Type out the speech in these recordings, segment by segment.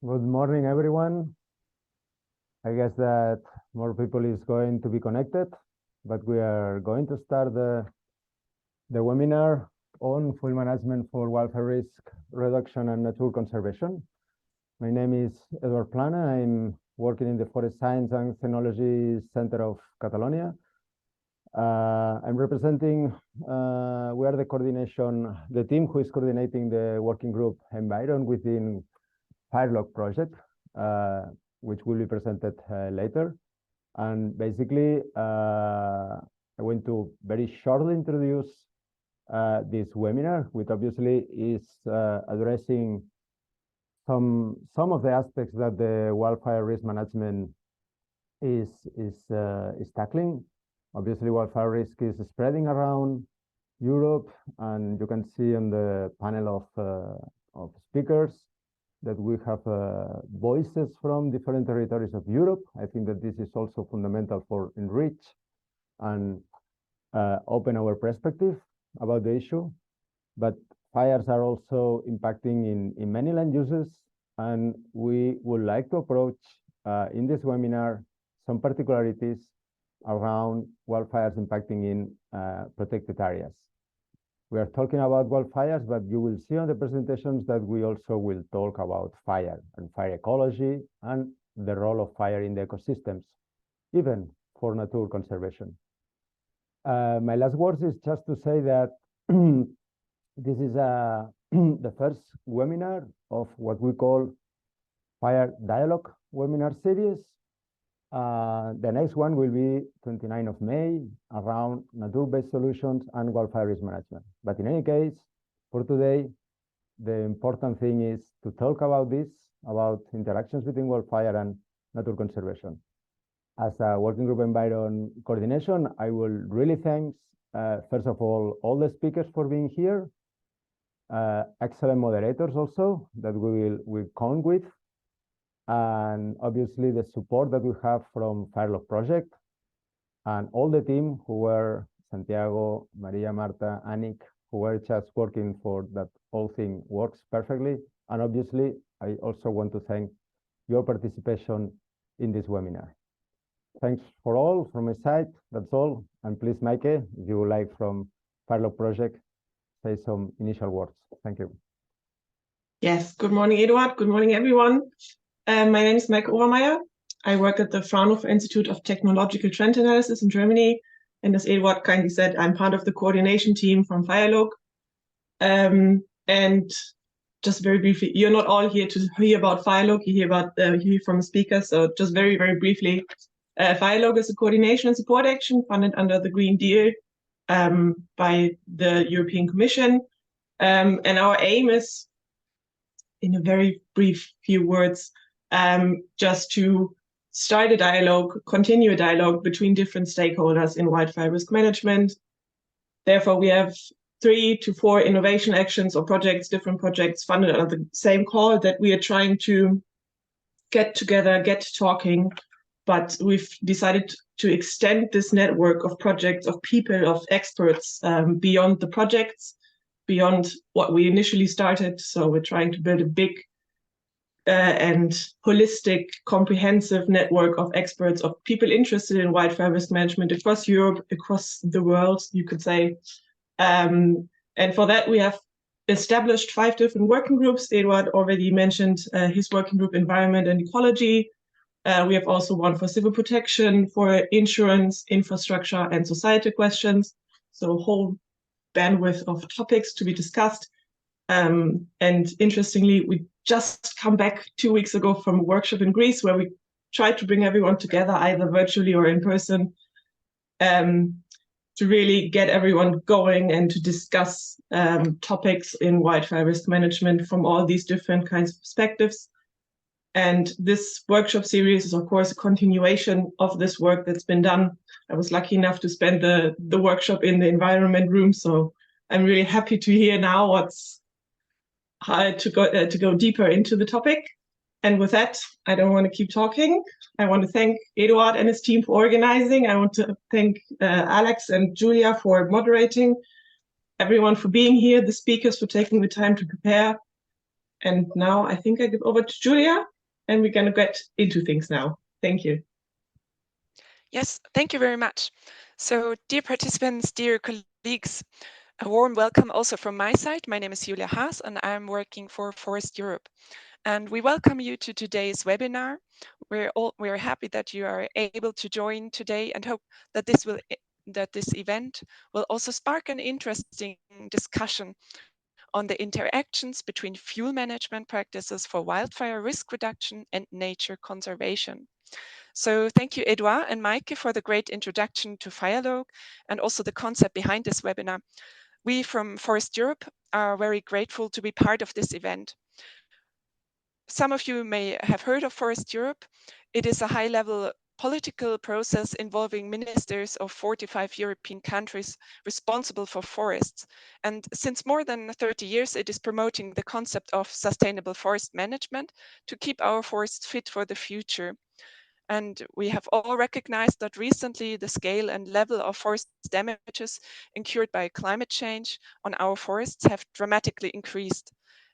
Good morning, everyone. I guess that more people is going to be connected, but we are going to start the webinar on field management for wildfire risk reduction and nature conservation. My name is Eduard Plana. I'm working in the Forest Science and Technology Center of Catalonia. I'm representing, we are the team who is coordinating the working group Environ within Firelogue project, which will be presented later. And basically, I want to very shortly introduce this webinar, which obviously is addressing some of the aspects that the wildfire risk management is tackling. Obviously, wildfire risk is spreading around Europe, and you can see on the panel of speakers that we have voices from different territories of Europe. I think that this is also fundamental for enrich and open our perspective about the issue. But fires are also impacting in many land uses, and we would like to approach in this webinar some particularities around wildfires impacting in protected areas. We are talking about wildfires, but you will see on the presentations that we also will talk about fire and fire ecology and the role of fire in the ecosystems, even for nature conservation. My last words is just to say that this is the first webinar of what we call Fire Dialogue webinar series. The next one will be 29th of May around nature-based solutions and wildfire risk management. But in any case, for today, the important thing is to talk about this, about interactions between wildfire and nature conservation. As a working group Environ coordination, I will really thank, first of all the speakers for being here, excellent moderators also that we count with, and obviously the support that we have from Firelogue project and all the team who were Santiago, Maria, Marta, Annick, who were just working for that whole thing works perfectly. And obviously, I also want to thank your participation in this webinar. Thanks for all from my side. That's all. And please, Maike, if you would like from Firelogue project, say some initial words. Thank you. Yes, good morning, Eduard. Good morning, everyone. My name is Maike Obermeier. I work at the Fraunhofer Institute of Technological Trend Analysis in Germany. And as Eduard kindly said, I'm part of the coordination team from Firelogue. And just very briefly, you're not all here to hear about Firelogue, you hear from the speakers. So just very, very briefly, Firelogue is a coordination and support action funded under the Green Deal by the European Commission. And our aim is, in a very brief few words, just to start a dialogue, continue a dialogue between different stakeholders in wildfire risk management. Therefore, we have 3 to 4 innovation actions or projects, different projects funded under the same call that we are trying to get together, get talking. But we've decided to extend this network of projects, of people, of experts beyond the projects, beyond what we initially started. So we're trying to build a big and holistic, comprehensive network of experts, of people interested in wildfire risk management across Europe, across the world, you could say. And for that, we have established 5 different working groups. Eduard already mentioned his working group, Environment and Ecology. We have also one for civil protection, for insurance, infrastructure, and society questions. So a whole bandwidth of topics to be discussed. And interestingly, we just come back 2 weeks ago from a workshop in Greece where we tried to bring everyone together, either virtually or in person, to really get everyone going and to discuss topics in wildfire risk management from all these different kinds of perspectives. And this workshop series is, of course, a continuation of this work that's been done. I was lucky enough to spend the workshop in the environment room, so I'm really happy to hear now to go deeper into the topic. And with that, I don't want to keep talking. I want to thank Eduard and his team for organizing. I want to thank Alex and Julia for moderating, everyone for being here, the speakers for taking the time to prepare. And now I think I give over to Julia and we're going to get into things now. Thank you. Yes, thank you very much. So, dear participants, dear colleagues, a warm welcome also from my side. My name is Julia Haas, and I'm working for Forest Europe. And we welcome you to today's webinar. We're happy that you are able to join today, and hope that this event will also spark an interesting discussion on the interactions between fuel management practices for wildfire risk reduction and nature conservation. So thank you, Adrián and Maike, for the great introduction to Firelogue and also the concept behind this webinar. We from Forest Europe are very grateful to be part of this event. Some of you may have heard of Forest Europe. It is a high-level political process involving ministers of 45 European countries responsible for forests. And since more than 30 years, it is promoting the concept of sustainable forest management to keep our forests fit for the future. And we have all recognized that recently the scale and level of forest damages incurred by climate change on our forests have dramatically increased.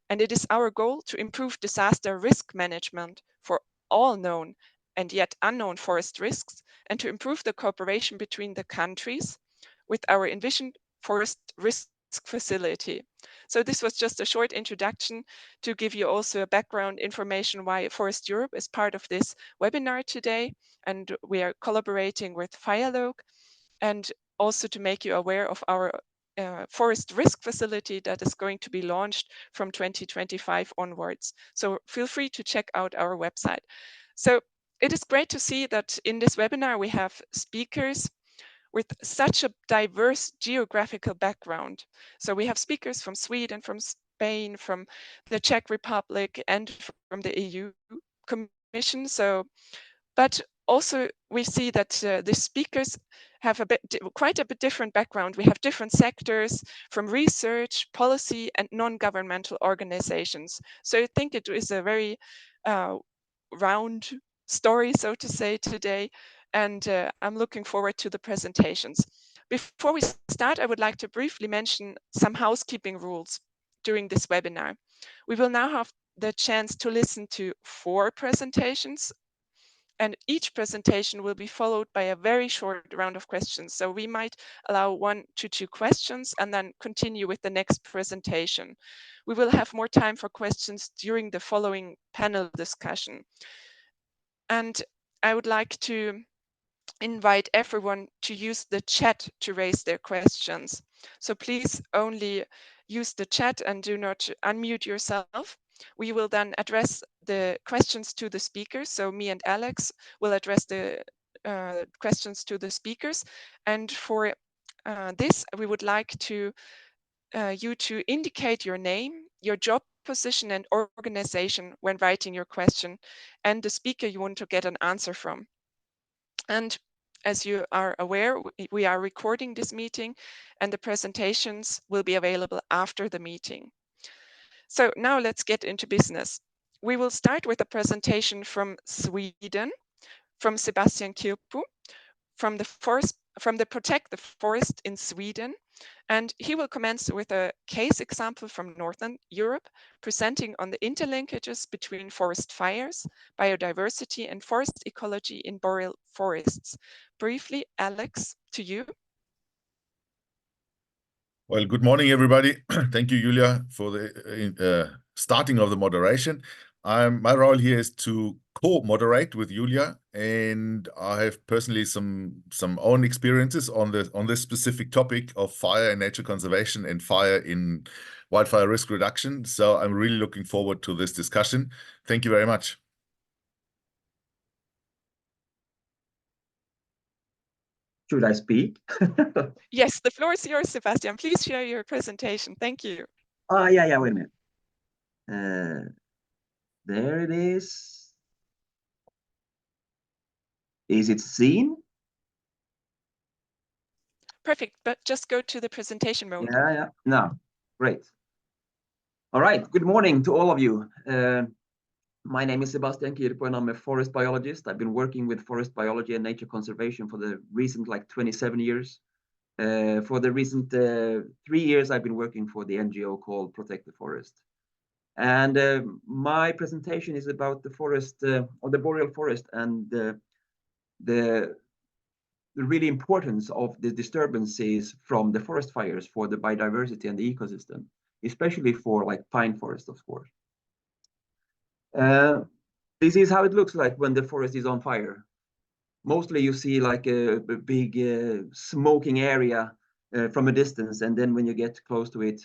And it is our goal to improve disaster risk management for all known and yet unknown forest risks, and to improve the cooperation between the countries with our envisioned forest risk facility. So this was just a short introduction to give you also a background information why Forest Europe is part of this webinar today, and we are collaborating with Firelogue, and also to make you aware of our forest risk facility that is going to be launched from 2025 onwards. So feel free to check out our website. So it is great to see that in this webinar we have speakers with such a diverse geographical background. So we have speakers from Sweden, from Spain, from the Czech Republic, and from the EU Commission. But also we see that the speakers have quite a bit different background. We have different sectors from research, policy, and non-governmental organizations. So I think it is a very round story, so to say, today. And I'm looking forward to the presentations. Before we start, I would like to briefly mention some housekeeping rules during this webinar. We will now have the chance to listen to 4 presentations, and each presentation will be followed by a very short round of questions. So we might allow 1 to 2 questions and then continue with the next presentation. We will have more time for questions during the following panel discussion. And I would like to invite everyone to use the chat to raise their questions. So please only use the chat and do not unmute yourself. We will then address the questions to the speakers. So me and Alex will address the questions to the speakers. And for this, we would like you to indicate your name, your job position and organization when writing your question, and the speaker you want to get an answer from. And as you are aware, we are recording this meeting, and the presentations will be available after the meeting. So now let's get into business. We will start with a presentation from Sweden, from Sebastian Kirppu, from the Protect the Forest in Sweden. And he will commence with a case example from Northern Europe, presenting on the interlinkages between forest fires, biodiversity, and forest ecology in boreal forests. Briefly, Alex, to you. Well, good morning, everybody. Thank you, Julia, for the starting of the moderation. My role here is to co-moderate with Julia, and I have personally some own experiences on this specific topic of fire and nature conservation and fire in wildfire risk reduction. So I'm really looking forward to this discussion. Thank you very much. Should I speak? Yes, the floor is yours, Sebastian. Please share your presentation. Thank you. Yeah, wait a minute. There it is. Is it seen? Perfect, but just go to the presentation mode. Yeah. No, great. All right, good morning to all of you. My name is Sebastian Kirppu, and I'm a forest biologist. I've been working with forest biology and nature conservation for the recent 27 years. For the recent 3 years, I've been working for the NGO called Protect the Forest. And my presentation is about the forest, or the boreal forest, and the really importance of the disturbances from the forest fires for the biodiversity and the ecosystem, especially for like pine forest, of course. This is how it looks like when the forest is on fire. Mostly you see like a big smoking area from a distance, and then when you get close to it,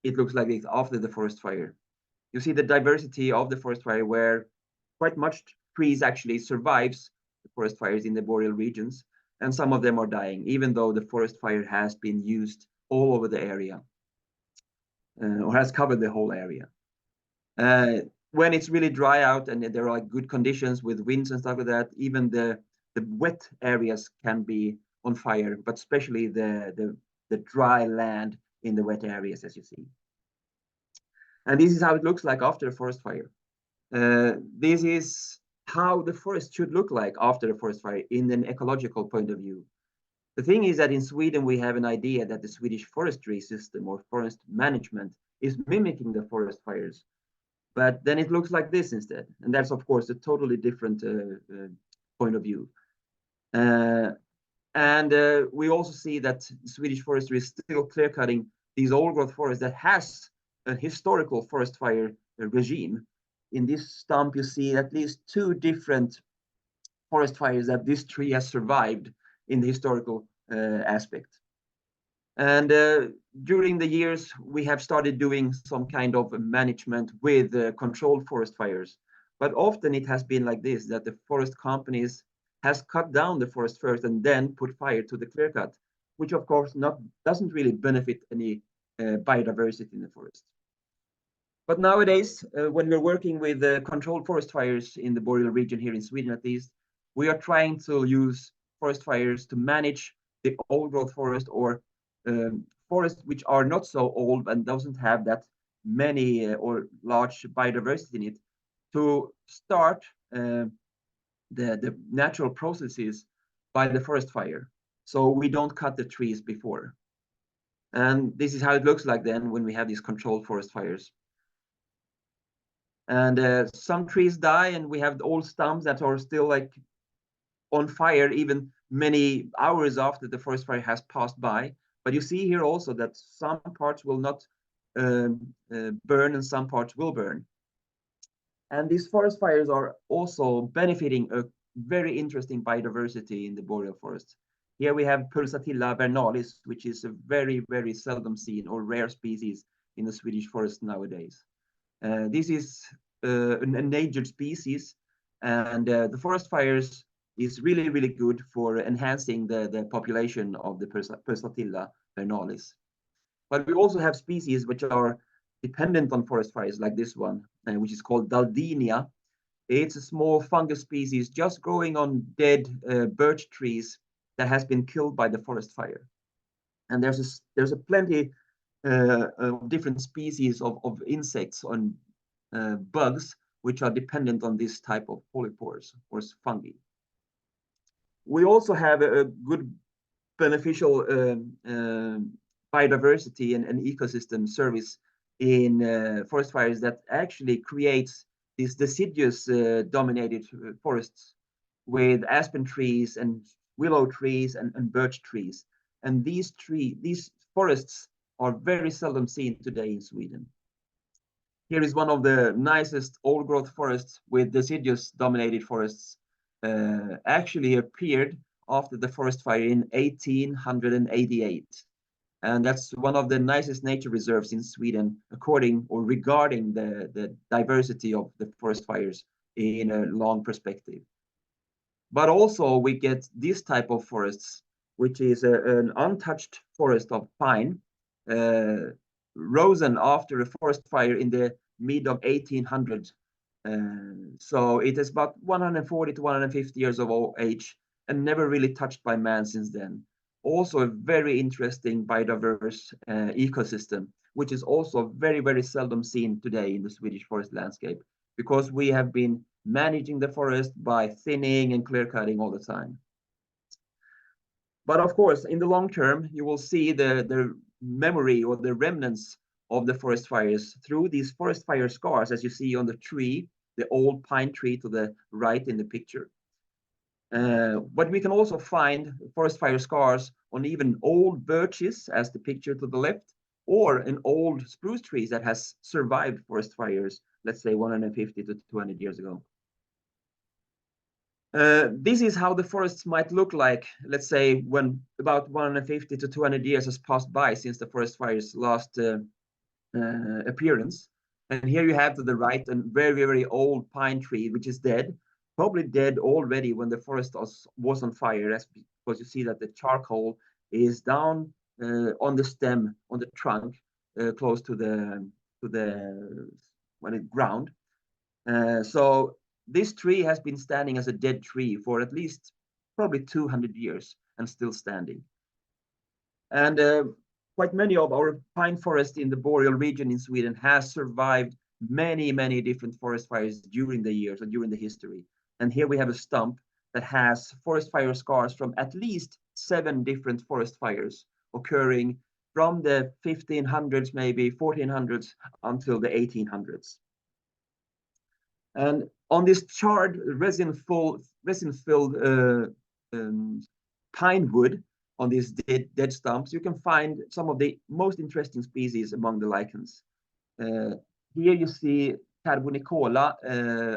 it looks like it's after the forest fire. You see the diversity of the forest fire, where quite much trees actually survives the forest fires in the boreal regions, and some of them are dying, even though the forest fire has been used all over the area, or has covered the whole area. When it's really dry out and there are like good conditions with winds and stuff like that, even the wet areas can be on fire, but especially the dry land in the wet areas, as you see. And this is how it looks like after a forest fire. This is how the forest should look like after a forest fire in an ecological point of view. The thing is that in Sweden, we have an idea that the Swedish forestry system or forest management is mimicking the forest fires. But then it looks like this instead. And that's, of course, a totally different point of view. We also see that Swedish forestry is still clear-cutting these old-growth forests that has a historical forest fire regime. In this stump, you see at least 2 different forest fires that this tree has survived in the historical aspect. And during the years, we have started doing some kind of management with controlled forest fires. But often it has been like this, that the forest companies has cut down the forest first and then put fire to the clear cut, which of course doesn't really benefit any biodiversity in the forest. But nowadays, when we're working with controlled forest fires in the boreal region here in Sweden at least, we are trying to use forest fires to manage the old growth forest, or forests which are not so old and doesn't have that many or large biodiversity in it, to start the natural processes by the forest fire. So we don't cut the trees before. And this is how it looks like then when we have these controlled forest fires. And some trees die, and we have old stumps that are still like on fire even many hours after the forest fire has passed by. But you see here also that some parts will not burn and some parts will burn. And these forest fires are also benefiting a very interesting biodiversity in the boreal forest. Here we have Pulsatilla vernalis, which is a very, very seldom seen or rare species in the Swedish forest nowadays. This is an endangered species, and the forest fires is really, really good for enhancing the population of the Pulsatilla vernalis. But we also have species which are dependent on forest fires, like this one, which is called Daldinia. It's a small fungus species just growing on dead birch trees that has been killed by the forest fire. And there's a plenty of different species of insects and bugs which are dependent on this type of polypores or fungi. We also have a good beneficial biodiversity and ecosystem service in forest fires that actually creates these deciduous dominated forests with aspen trees and willow trees and birch trees. And these forests are very seldom seen today in Sweden. Here is one of the nicest old growth forests with deciduous dominated forests, actually appeared after the forest fire in 1888. And that's one of the nicest nature reserves in Sweden, according or regarding the diversity of the forest fires in a long perspective. But also we get this type of forests, which is an untouched forest of pine, risen after a forest fire in the mid of 1800s. So it is about 140 to 150 years of old age and never really touched by man since then. Also a very interesting biodiverse ecosystem, which is also very, very seldom seen today in the Swedish forest landscape, because we have been managing the forest by thinning and clear cutting all the time. But of course, in the long term, you will see the memory or the remnants of the forest fires through these forest fire scars, as you see on the tree, the old pine tree to the right in the picture. But we can also find forest fire scars on even old birches, as the picture to the left, or in old spruce trees that has survived forest fires, let's say 150 to 200 years ago. This is how the forests might look like, let's say, when about 150 to 200 years has passed by since the forest fire's last appearance. And here you have to the right a very, very old pine tree, which is dead, probably dead already when the forest was on fire. That's because you see that the charcoal is down on the stem, on the trunk, close to the ground. So this tree has been standing as a dead tree for at least probably 200 years and still standing. And quite many of our pine forests in the boreal region in Sweden has survived many, many different forest fires during the years or during the history. And here we have a stump that has forest fire scars from at least 7 different forest fires occurring from the 1500s, maybe 1400s until the 1800s. And on this charred resin-filled pine wood on these dead stumps, you can find some of the most interesting species among the lichens. Here you see Carbonicola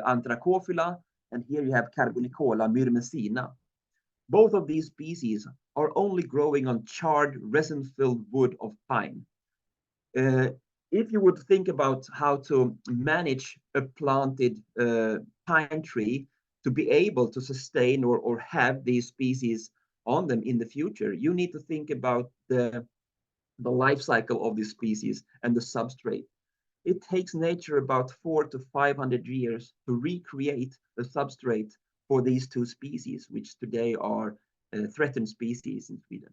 anthracophylla, and here you have Carbonicola myrmesina. Both of these species are only growing on charred resin-filled wood of pine. If you would think about how to manage a planted pine tree to be able to sustain or have these species on them in the future, you need to think about the life cycle of this species and the substrate. It takes nature about 400 to 500 years to recreate a substrate for these 2 species, which today are threatened species in Sweden.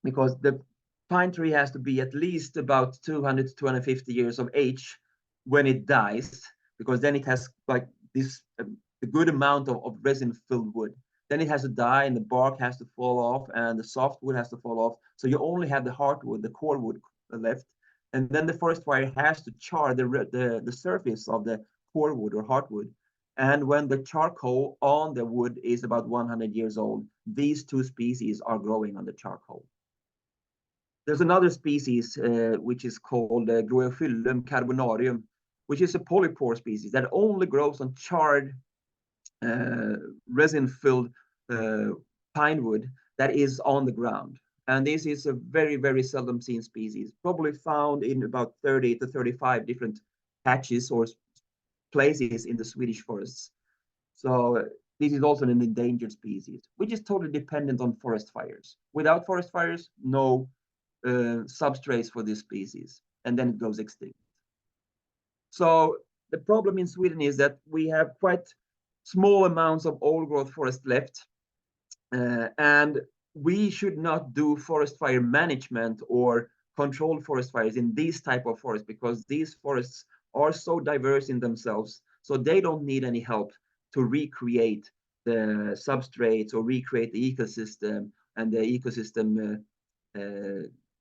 Because the pine tree has to be at least about 200 to 250 years of age when it dies, because then it has like this a good amount of resin-filled wood. Then it has to die and the bark has to fall off and the softwood has to fall off. So you only have the hardwood, the core wood left. And then the forest fire has to char the surface of the core wood or hardwood. And when the charcoal on the wood is about 100 years old, these 2 species are growing on the charcoal. There's another species which is called Groephyllum carbonarium, which is a polypore species that only grows on charred resin-filled pine wood that is on the ground. And this is a very, very seldom seen species, probably found in about 30 to 35 different patches or places in the Swedish forests. So this is also an endangered species, which is totally dependent on forest fires. Without forest fires, no substrates for this species, and then it goes extinct. So the problem in Sweden is that we have quite small amounts of old growth forest left, and we should not do forest fire management or control forest fires in these type of forests, because these forests are so diverse in themselves, so they don't need any help to recreate the substrates or recreate the ecosystem and the ecosystem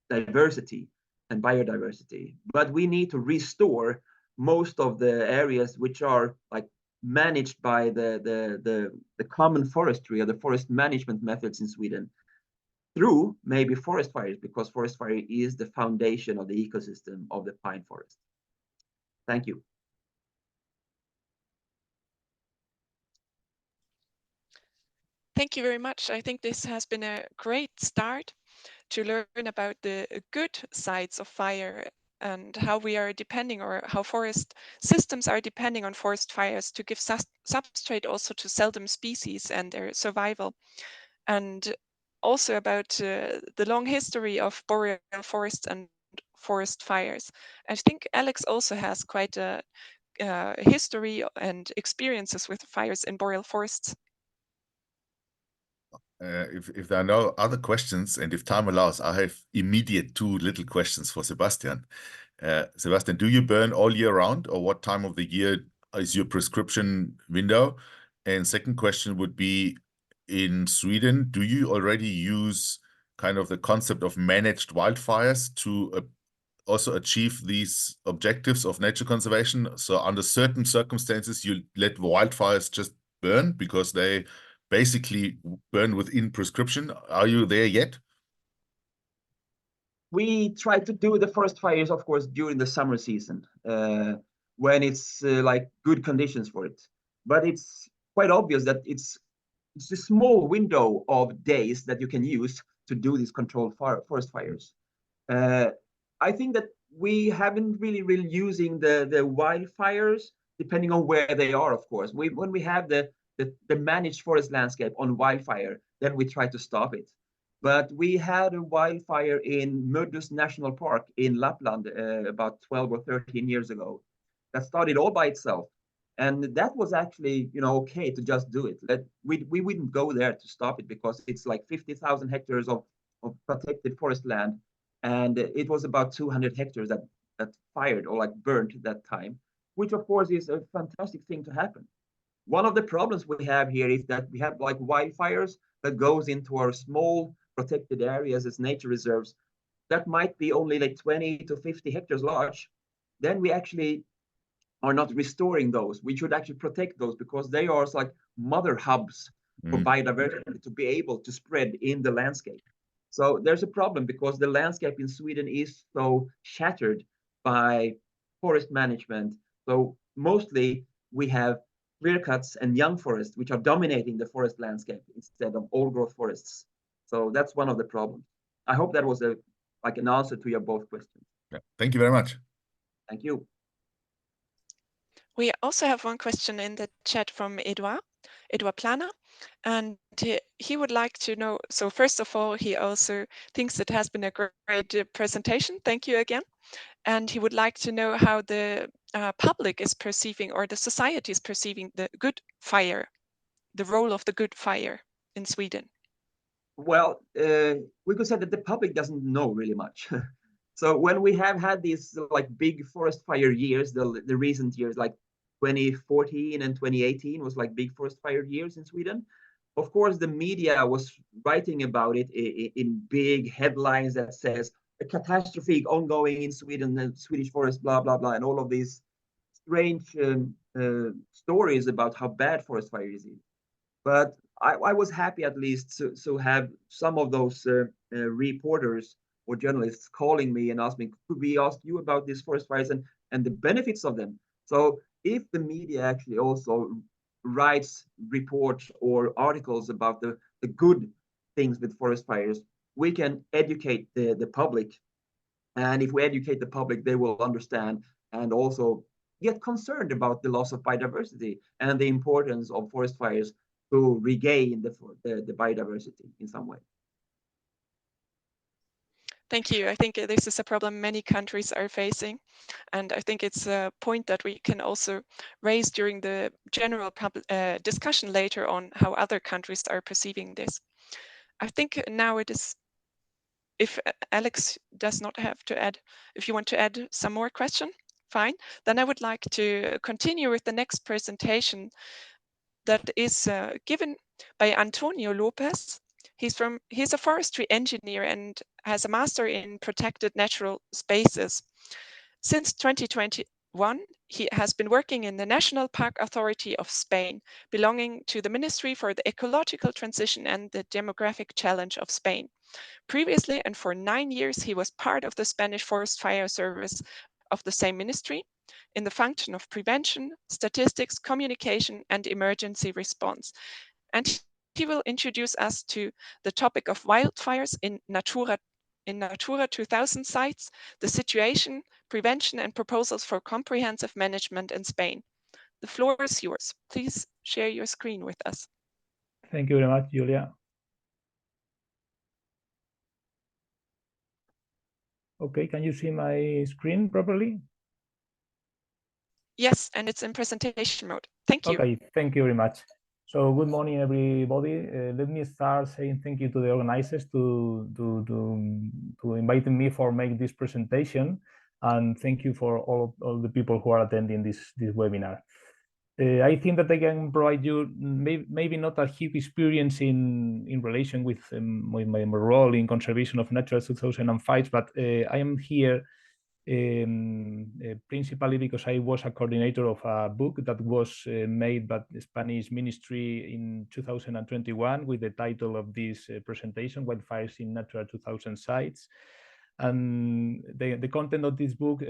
diversity and biodiversity. But we need to restore most of the areas which are like managed by the common forestry or the forest management methods in Sweden through maybe forest fires, because forest fire is the foundation of the ecosystem of the pine forest. Thank you. Thank you very much. I think this has been a great start to learn about the good sides of fire and how we are depending, or how forest systems are depending on forest fires to give substrate also to seldom species and their survival. And also about the long history of boreal forests and forest fires. I think Alex also has quite a history and experiences with fires in boreal forests. If there are no other questions, and if time allows, I have immediate 2 little questions for Sebastian. Sebastian, do you burn all year round, or what time of the year is your prescription window? And second question would be, in Sweden, do you already use kind of the concept of managed wildfires to also achieve these objectives of nature conservation? So under certain circumstances, you let wildfires just burn because they basically burn within prescription. Are you there yet? We try to do the forest fires, of course, during the summer season, when it's like good conditions for it. But it's quite obvious that it's a small window of days that you can use to do these controlled forest fires. I think that we haven't really using the wildfires, depending on where they are, of course. When we have the managed forest landscape on wildfire, then we try to stop it. But we had a wildfire in Murdus National Park in Lapland about 12 or 13 years ago that started all by itself. And that was actually, okay to just do it. We wouldn't go there to stop it because it's like 50,000 hectares of protected forest land. And it was about 200 hectares that fired or like burnt that time, which of course is a fantastic thing to happen. One of the problems we have here is that we have like wildfires that goes into our small protected areas as nature reserves that might be only like 20 to 50 hectares large. Then we actually are not restoring those. We should actually protect those because they are like mother hubs for biodiversity to be able to spread in the landscape. So there's a problem because the landscape in Sweden is so shattered by forest management. So mostly we have clear cuts and young forests, which are dominating the forest landscape instead of old growth forests. So that's one of the problems. I hope that was like an answer to your both questions. Yeah. Thank you very much. Thank you. We also have one question in the chat from Edouard Plana, and he would like to know, so first of all, he also thinks it has been a great presentation. Thank you again. And he would like to know how the public is perceiving, or the society is perceiving, the good fire, the role of the good fire in Sweden. Well, we could say that the public doesn't know really much. So when we have had these like big forest fire years, the recent years, like 2014 and 2018 was like big forest fire years in Sweden. Of course, the media was writing about it in big headlines that says a catastrophe ongoing in Sweden, and Swedish forest, blah, blah, blah, and all of these strange stories about how bad forest fire is. But I was happy at least to have some of those reporters or journalists calling me and asking me, could we ask you about these forest fires and the benefits of them? So if the media actually also writes reports or articles about the good things with forest fires, we can educate the public. And if we educate the public, they will understand and also get concerned about the loss of biodiversity and the importance of forest fires to regain the biodiversity in some way. Thank you. I think this is a problem many countries are facing. And I think it's a point that we can also raise during the general discussion later on how other countries are perceiving this. I think now it is, if Alex does not have to add, if you want to add some more question, fine. Then I would like to continue with the next presentation that is given by Antonio López. He's a forestry engineer and has a master in protected natural spaces. Since 2021, he has been working in the National Park Authority of Spain, belonging to the Ministry for the Ecological Transition and the Demographic Challenge of Spain. Previously, and for 9 years, he was part of the Spanish Forest Fire Service of the same ministry in the function of prevention, statistics, communication, and emergency response. And he will introduce us to the topic of wildfires in Natura 2000 sites, the situation, prevention, and proposals for comprehensive management in Spain. The floor is yours. Please share your screen with us. Thank you very much, Julia. Okay, can you see my screen properly? Yes, and it's in presentation mode. Thank you. Okay, thank you very much. So good morning, everybody. Let me start saying thank you to the organizers to inviting me for make this presentation, and thank you for all the people who are attending this webinar. I think that I can provide you maybe not a huge experience in relation with my role in conservation of Natura 2005, but I am here principally because I was a coordinator of a book that was made by the Spanish ministry in 2021 with the title of this presentation, Wildfires in Natura 2000 Sites. And the content of this book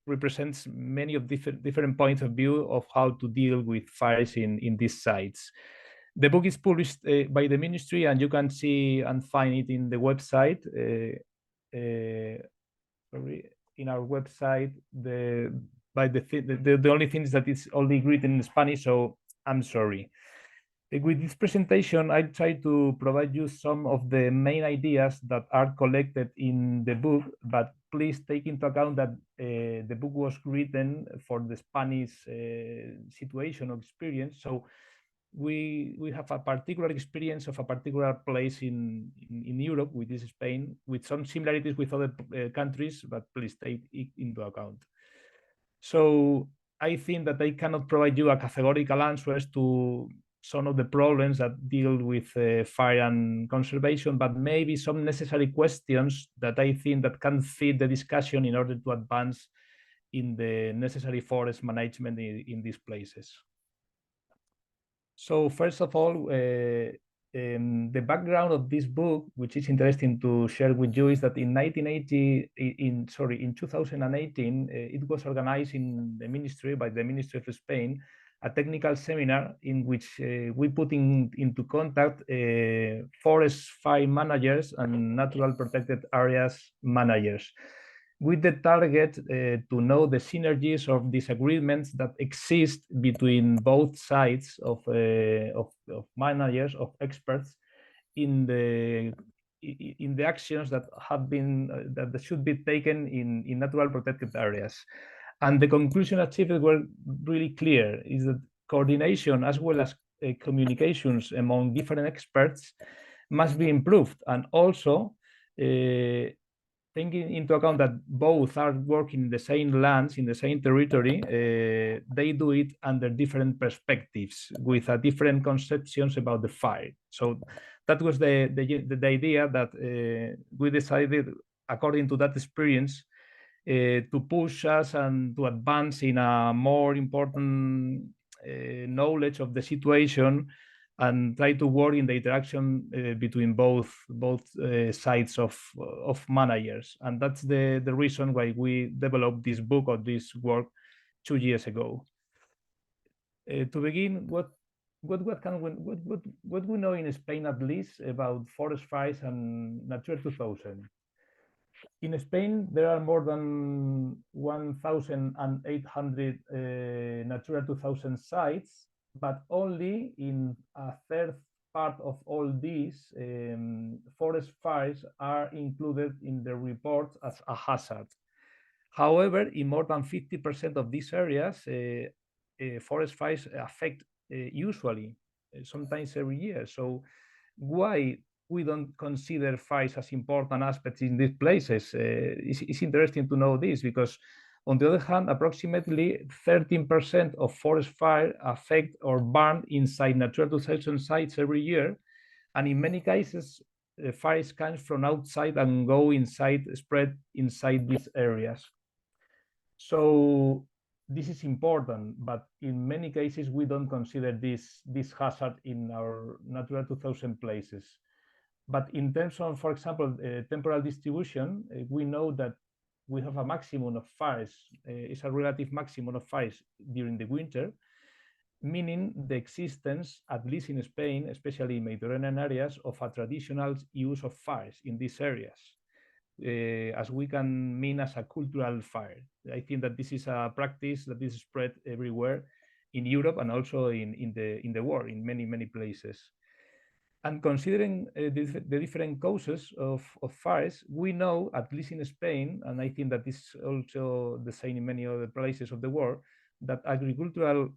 represents many of different points of view of how to deal with fires in these sites. The book is published by the ministry, and you can see and find it in the website. In our website, the only thing is that it's only written in Spanish, so I'm sorry. With this presentation, I try to provide you some of the main ideas that are collected in the book, but please take into account that the book was written for the Spanish situation or experience. So we have a particular experience of a particular place in Europe, which is Spain, with some similarities with other countries, but please take it into account. So I think that I cannot provide you a categorical answers to some of the problems that deal with fire and conservation, but maybe some necessary questions that I think that can fit the discussion in order to advance in the necessary forest management in these places. So first of all, the background of this book, which is interesting to share with you, is that in 2018, it was organized in the ministry, by the Ministry of Spain, a technical seminar in which we put into contact forest fire managers and natural protected areas managers, with the target to know the synergies of disagreements that exist between both sides of managers, of experts, in the actions that have been that should be taken in natural protected areas. And the conclusion achieved were really clear: is that coordination as well as communications among different experts must be improved, and also taking into account that both are working in the same lands, in the same territory, they do it under different perspectives with different conceptions about the fire. So that was the idea that we decided, according to that experience, to push us and to advance in a more important knowledge of the situation, and try to work in the interaction between both sides of managers. And that's the reason why we developed this book or this work 2 years ago. To begin, what we know in Spain, at least, about forest fires and Natura 2000. In Spain, there are more than 1,800 Natura 2000 sites, but only in a third part of all these, forest fires are included in the report as a hazard. However, in more than 50% of these areas, forest fires affect usually, sometimes every year. So why we don't consider fires as important aspects in these places? It's interesting to know this, because on the other hand, approximately 13% of forest fire affect or burn inside Natura 2000 sites every year. And in many cases, fires come from outside and go inside, spread inside these areas. So this is important, but in many cases, we don't consider this hazard in our Natura 2000 places. But in terms of, for example, temporal distribution, we know that we have a maximum of fires, it's a relative maximum of fires during the winter, meaning the existence, at least in Spain, especially in Mediterranean areas, of a traditional use of fires in these areas, as we can mean as a cultural fire. I think that this is a practice that is spread everywhere in Europe and also in the world, in many places. And considering the different causes of fires, we know, at least in Spain, and I think that this is also the same in many other places of the world, that agricultural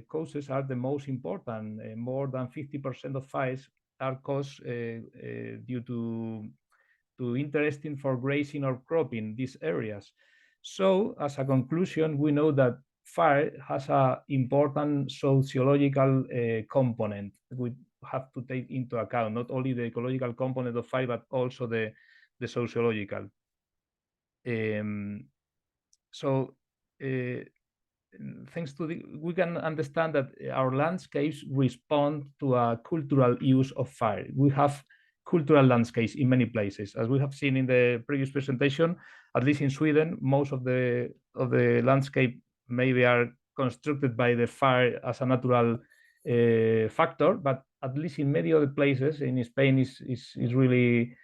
causes are the most important. More than 50% of fires are caused due to interest for grazing or cropping in these areas. So, as a conclusion, we know that fire has an important sociological component. We have to take into account not only the ecological component of fire, but also the sociological. Thanks to we can understand that our landscapes respond to a cultural use of fire. We have cultural landscapes in many places, as we have seen in the previous presentation. At least in Sweden, most of the landscape maybe are constructed by the fire as a natural factor, but at least in many other places in Spain is really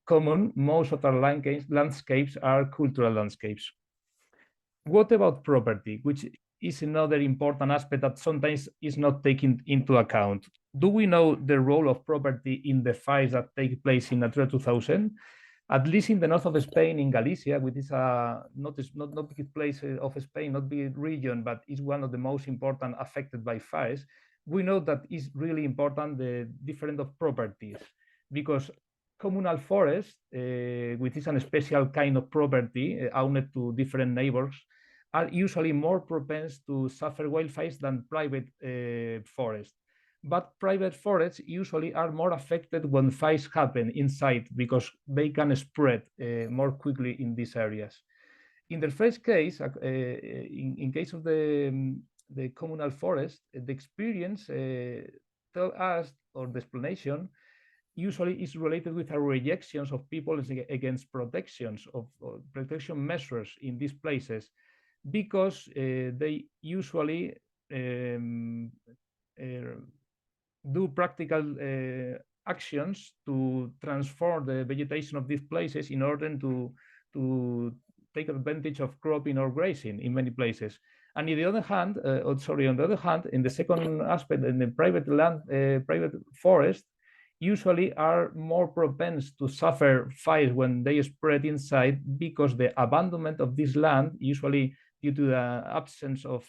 common. Most of our landscapes are cultural landscapes. What about property, which is another important aspect that sometimes is not taken into account? Do we know the role of property in the fires that take place in Natura 2000? At least in the north of Spain, in Galicia, which is not big place of Spain, not big region, but is one of the most important affected by fires, we know that it's really important the difference of properties, because communal forest, which is a special kind of property owned to different neighbors, are usually more propense to suffer wildfires than private forests. But private forests usually are more affected when fires happen inside, because they can spread more quickly in these areas. In the first case, in case of the communal forest, the experience tell us, or the explanation, usually is related with our rejections of people against protections of protection measures in these places, because they usually do practical actions to transform the vegetation of these places in order to take advantage of cropping or grazing in many places. And on the other hand, in the second aspect, in the private land, private forest, usually are more propense to suffer fires when they spread inside, because the abandonment of this land, usually due to the absence of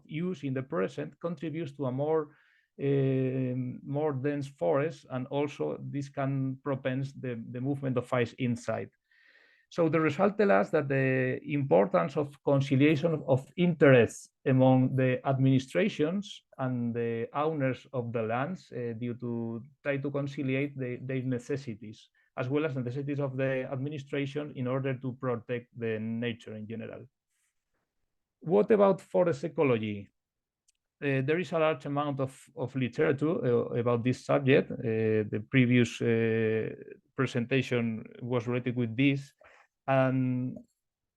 use in the present, contributes to a more dense forest, and also this can propense the movement of fires inside. So the result tells us that the importance of conciliation of interests among the administrations and the owners of the lands due to try to conciliate their necessities, as well as the necessities of the administration in order to protect the nature in general. What about forest ecology? There is a large amount of literature about this subject. The previous presentation was related with this. And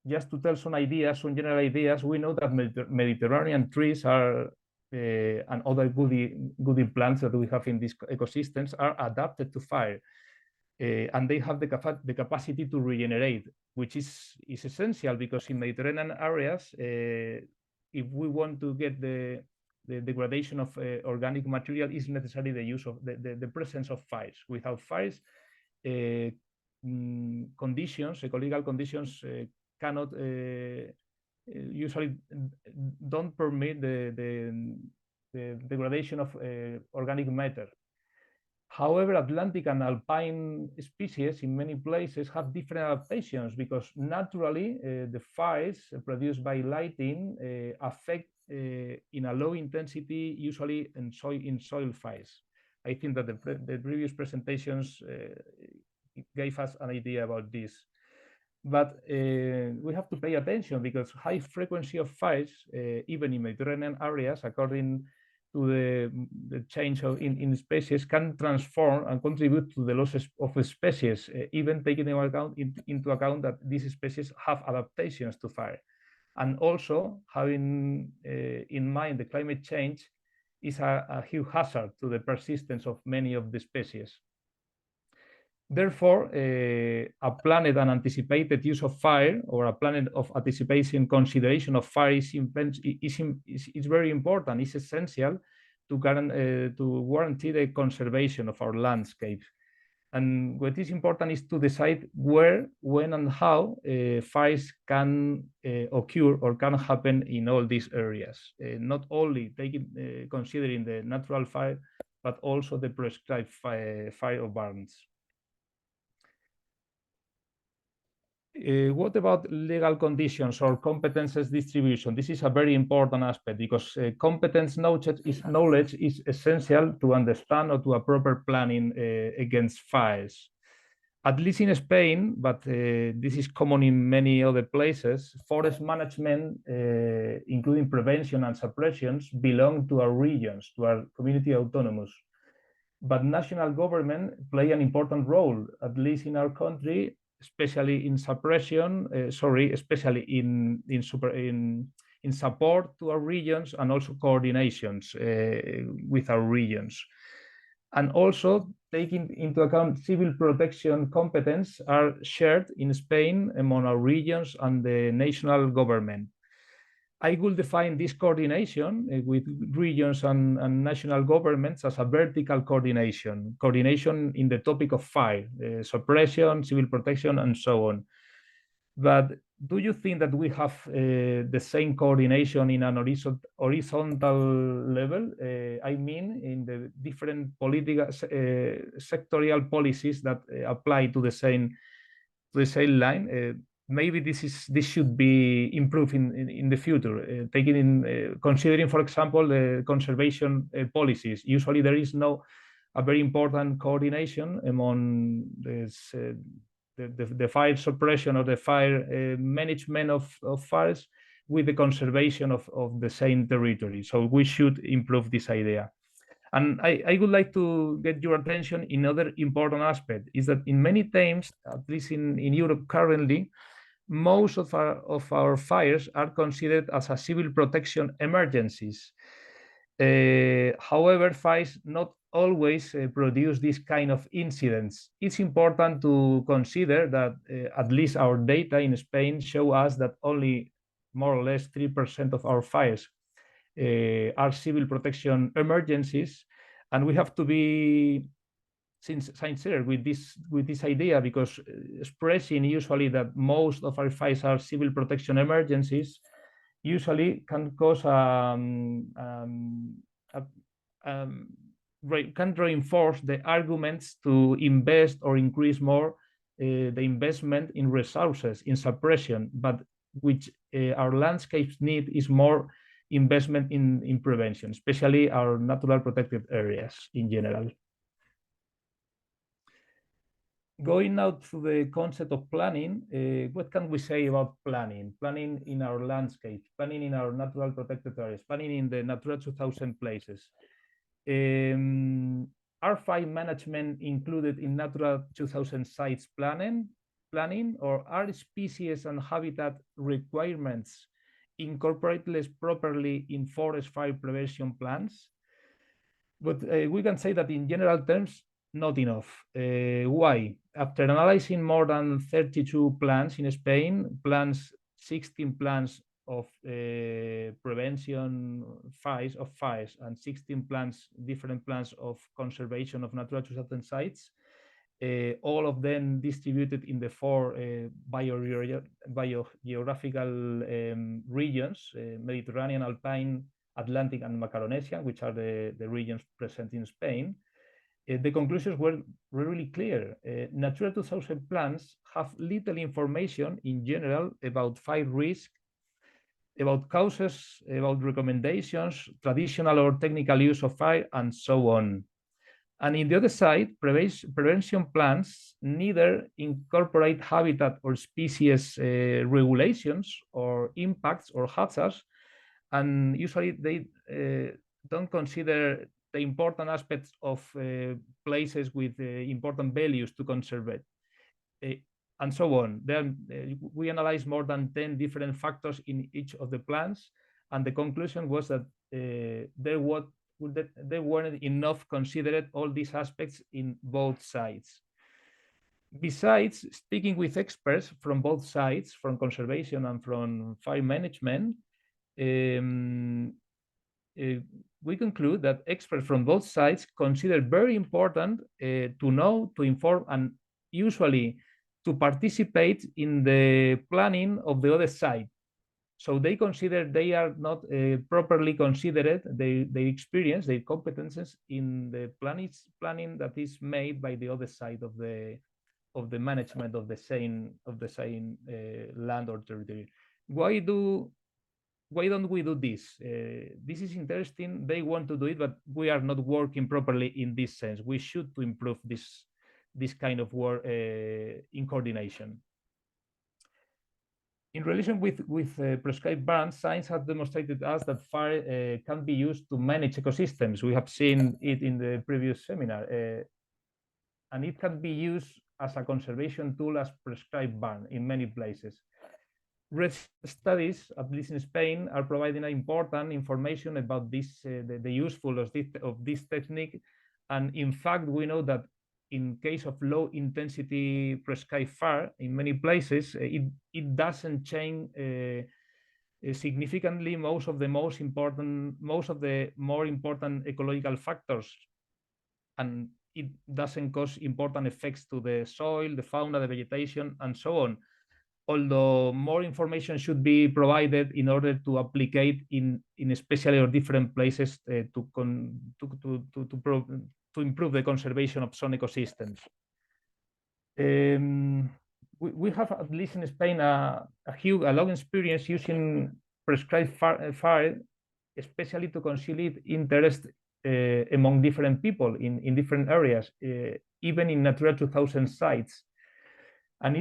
just to tell some ideas, some general ideas, we know that Mediterranean trees are and other goody plants that we have in these ecosystems are adapted to fire, and they have the capacity to regenerate, which is essential, because in Mediterranean areas, if we want to get the degradation of organic material, is necessary the use of the presence of fires. Without fires, conditions, ecological conditions cannot usually don't permit the degradation of organic matter. However, Atlantic and alpine species in many places have different adaptations, because naturally the fires produced by lighting affect in a low intensity, usually in soil fires. I think that the previous presentations gave us an idea about this. But we have to pay attention, because high frequency of fires, even in Mediterranean areas, according to the change in species, can transform and contribute to the losses of species, even taking into account that these species have adaptations to fire. And also having in mind the climate change is a huge hazard to the persistence of many of the species. Therefore, a planned and anticipated use of fire, or a planned of anticipation consideration of fire is very important. It's essential to guarantee the conservation of our landscape. And what is important is to decide where, when, and how fires can occur or can happen in all these areas. Not only considering the natural fire, but also the prescribed fire of burns. What about legal conditions or competences distribution? This is a very important aspect, because competence knowledge is essential to understand or to a proper planning against fires. At least in Spain, but this is common in many other places, forest management, including prevention and suppressions, belong to our regions, to our community autonomous. But national government play an important role, at least in our country, especially in suppression, especially in support to our regions and also coordinations with our regions. And also taking into account civil protection competence are shared in Spain among our regions and the national government. I will define this coordination with regions and national governments as a vertical coordination in the topic of fire, suppression, civil protection, and so on. But do you think that we have the same coordination in an horizontal level? I mean, in the different political sectorial policies that apply to the same line. Maybe this should be improved in the future. Taking in considering, for example, the conservation policies. Usually, there is a very important coordination among this. The fire suppression or the fire management of fires with the conservation of the same territory. So we should improve this idea. And I would like to get your attention in another important aspect, is that in many times, at least in Europe currently, most of our fires are considered as a civil protection emergencies. However, fires not always produce this kind of incidents. It's important to consider that at least our data in Spain show us that only more or less 3% of our fires are civil protection emergencies, and we have to be sincere with this idea, because expressing usually that most of our fires are civil protection emergencies usually can cause can reinforce the arguments to invest or increase more the investment in resources in suppression, but which our landscapes need is more investment in prevention, especially our natural protected areas in general. Going now to the concept of planning, what can we say about planning? Planning in our landscapes, planning in our natural protected areas, planning in the Natura 2000 places. Are fire management included in Natura 2000 sites planning, or are species and habitat requirements incorporated properly in forest fire prevention plans? But we can say that in general terms, not enough. Why? After analyzing more than 32 plans in Spain, 16 plans of prevention of fires, and 16 different plans of conservation of Natura 2000 sites, all of them distributed in the 4 biogeographical regions, Mediterranean, Alpine, Atlantic, and Macaronesian, which are the regions present in Spain. The conclusions were really clear. Natura 2000 plans have little information in general about fire risk, about causes, about recommendations, traditional or technical use of fire, and so on. And in the other side, prevention plans neither incorporate habitat or species regulations or impacts or hazards, and usually they don't consider the important aspects of places with important values to conserve it, and so on. Then we analyzed more than 10 different factors in each of the plans, and the conclusion was that there weren't enough considered all these aspects in both sides. Besides, speaking with experts from both sides, from conservation and from fire management, we conclude that experts from both sides consider very important to know, to inform, and usually to participate in the planning of the other side. So they consider they are not properly considered, their experience, their competences in the planning that is made by the other side of the management of the same land or territory. Why don't we do this? This is interesting. They want to do it, but we are not working properly in this sense. We should to improve this this kind of work in coordination. In relation with prescribed bans, science has demonstrated us that fire can be used to manage ecosystems. We have seen it in the previous seminar, and it can be used as a conservation tool as prescribed ban in many places. Recent studies, at least in Spain, are providing important information about this, the usefulness of this technique. And in fact, we know that in case of low intensity prescribed fire, in many places, it doesn't change significantly most of the more important ecological factors, and it doesn't cause important effects to the soil, the fauna, the vegetation, and so on. Although more information should be provided in order to apply in especially or different places to improve the conservation of some ecosystems. We have, at least in Spain, a long experience using prescribed fire, especially to conciliate interest among different people in different areas, even in Natura 2000 sites. And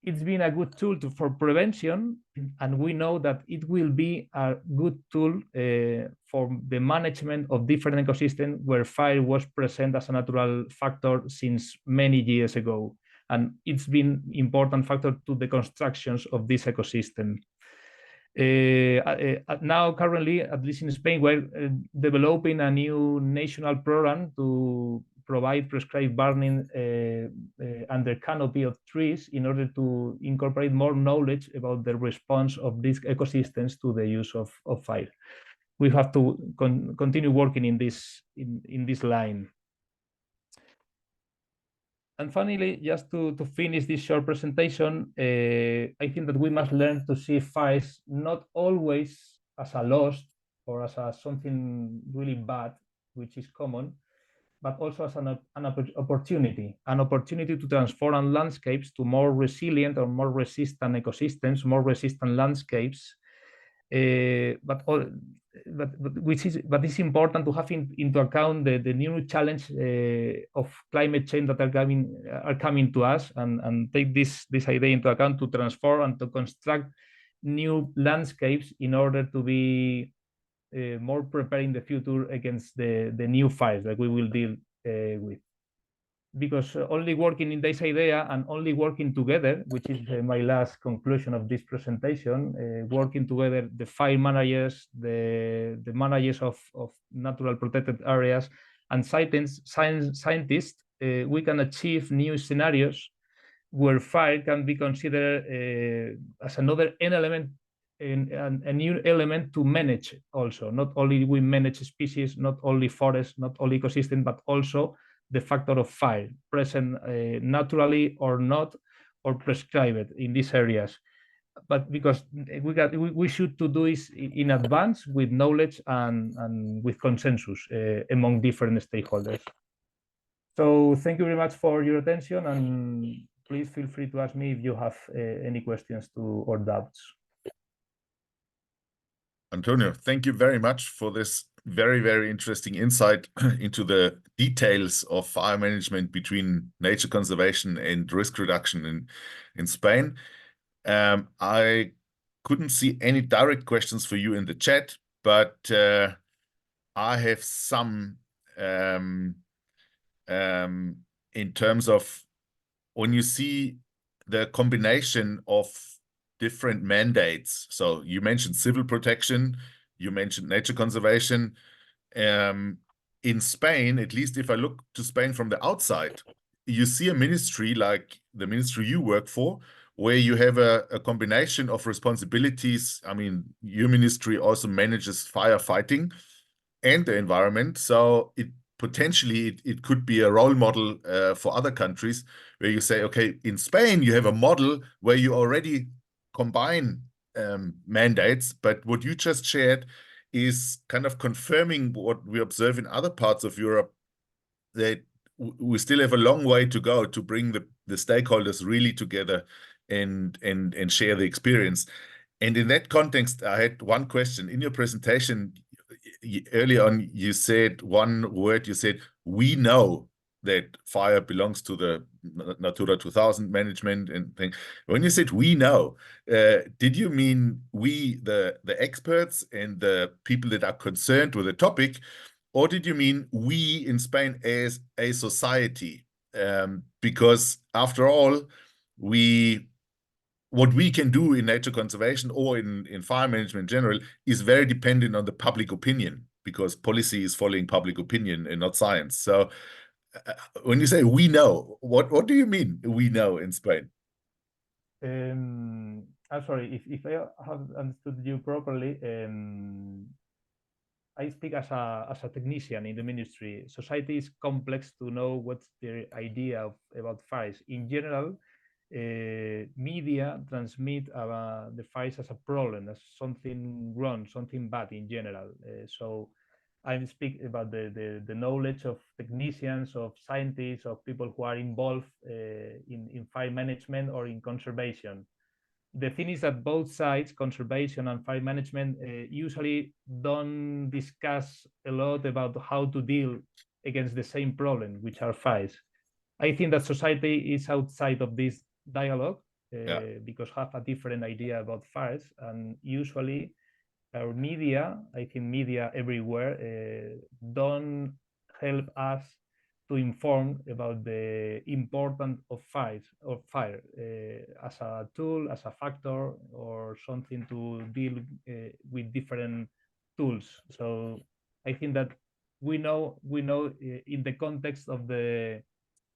it's been a good tool for prevention, and we know that it will be a good tool for the management of different ecosystems where fire was present as a natural factor since many years ago. And it's been an important factor to the constructions of this ecosystem. Now, currently, at least in Spain, we're developing a new national program to provide prescribed burning under canopy of trees in order to incorporate more knowledge about the response of these ecosystems to the use of fire. We have to continue working in this line. And finally, just to finish this short presentation, I think that we must learn to see fires not always as a loss or as something really bad, which is common, but also as an opportunity to transform landscapes to more resilient or more resistant ecosystems, more resistant landscapes. But it's important to have into account the new challenge of climate change that are coming to us, and take this idea into account to transform and to construct new landscapes in order to be more prepared in the future against the new fires that we will deal with. Because only working in this idea and only working together, which is my last conclusion of this presentation, working together, the fire managers, the managers of natural protected areas, and scientists, we can achieve new scenarios where fire can be considered as another element, a new element to manage also. Not only we manage species, not only forests, not only ecosystem, but also the factor of fire present naturally or not, or prescribed in these areas. But because we should to do this in advance with knowledge and with consensus among different stakeholders. So thank you very much for your attention, and please feel free to ask me if you have any questions or doubts. Antonio, thank you very much for this very, very interesting insight into the details of fire management between nature conservation and risk reduction in Spain. I couldn't see any direct questions for you in the chat, but I have some in terms of when you see the combination of different mandates. So you mentioned civil protection, you mentioned nature conservation. In Spain, at least if I look to Spain from the outside, you see a ministry like the ministry you work for, where you have a combination of responsibilities. I mean, your ministry also manages firefighting and the environment. So it potentially it could be a role model for other countries, where you say, okay, in Spain, you have a model where you already combine mandates, but what you just shared is kind of confirming what we observe in other parts of Europe, that we still have a long way to go to bring the stakeholders really together and share the experience. And in that context, I had one question. In your presentation early on, you said one word, you said, we know that fire belongs to the Natura 2000 management and thing. When you said we know, did you mean we, the experts and the people that are concerned with the topic, or did you mean we in Spain as a society? Because after all, what we can do in nature conservation or in fire management in general is very dependent on the public opinion, because policy is following public opinion and not science. So when you say we know, what do you mean we know in Spain? I'm sorry, if I have understood you properly, I speak as a technician in the ministry. Society is complex to know what's the idea about fires. In general, media transmit the fires as a problem, as something wrong, something bad in general. So I speak about the knowledge of technicians, of scientists, of people who are involved in fire management or in conservation. The thing is that both sides, conservation and fire management, usually don't discuss a lot about how to deal against the same problem, which are fires. I think that society is outside of this dialogue because have a different idea about fires, and usually our media, I think media everywhere, don't help us to inform about the importance of fire as a tool, as a factor, or something to deal with different tools. So I think that we know in the context of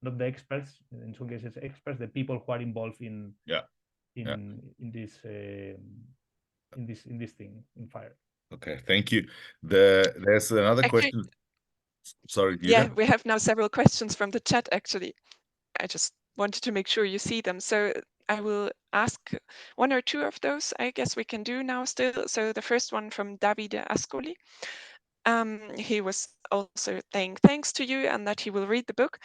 not the experts, in some cases experts, the people who are involved in this thing, in fire. Okay, thank you. There's another question. Sorry, Julia? Yeah, we have now several questions from the chat, actually. I just wanted to make sure you see them. So I will ask one or two of those, I guess we can do now still. So the first one from Davide Ascoli. He was also saying thanks to you and that he will read the book.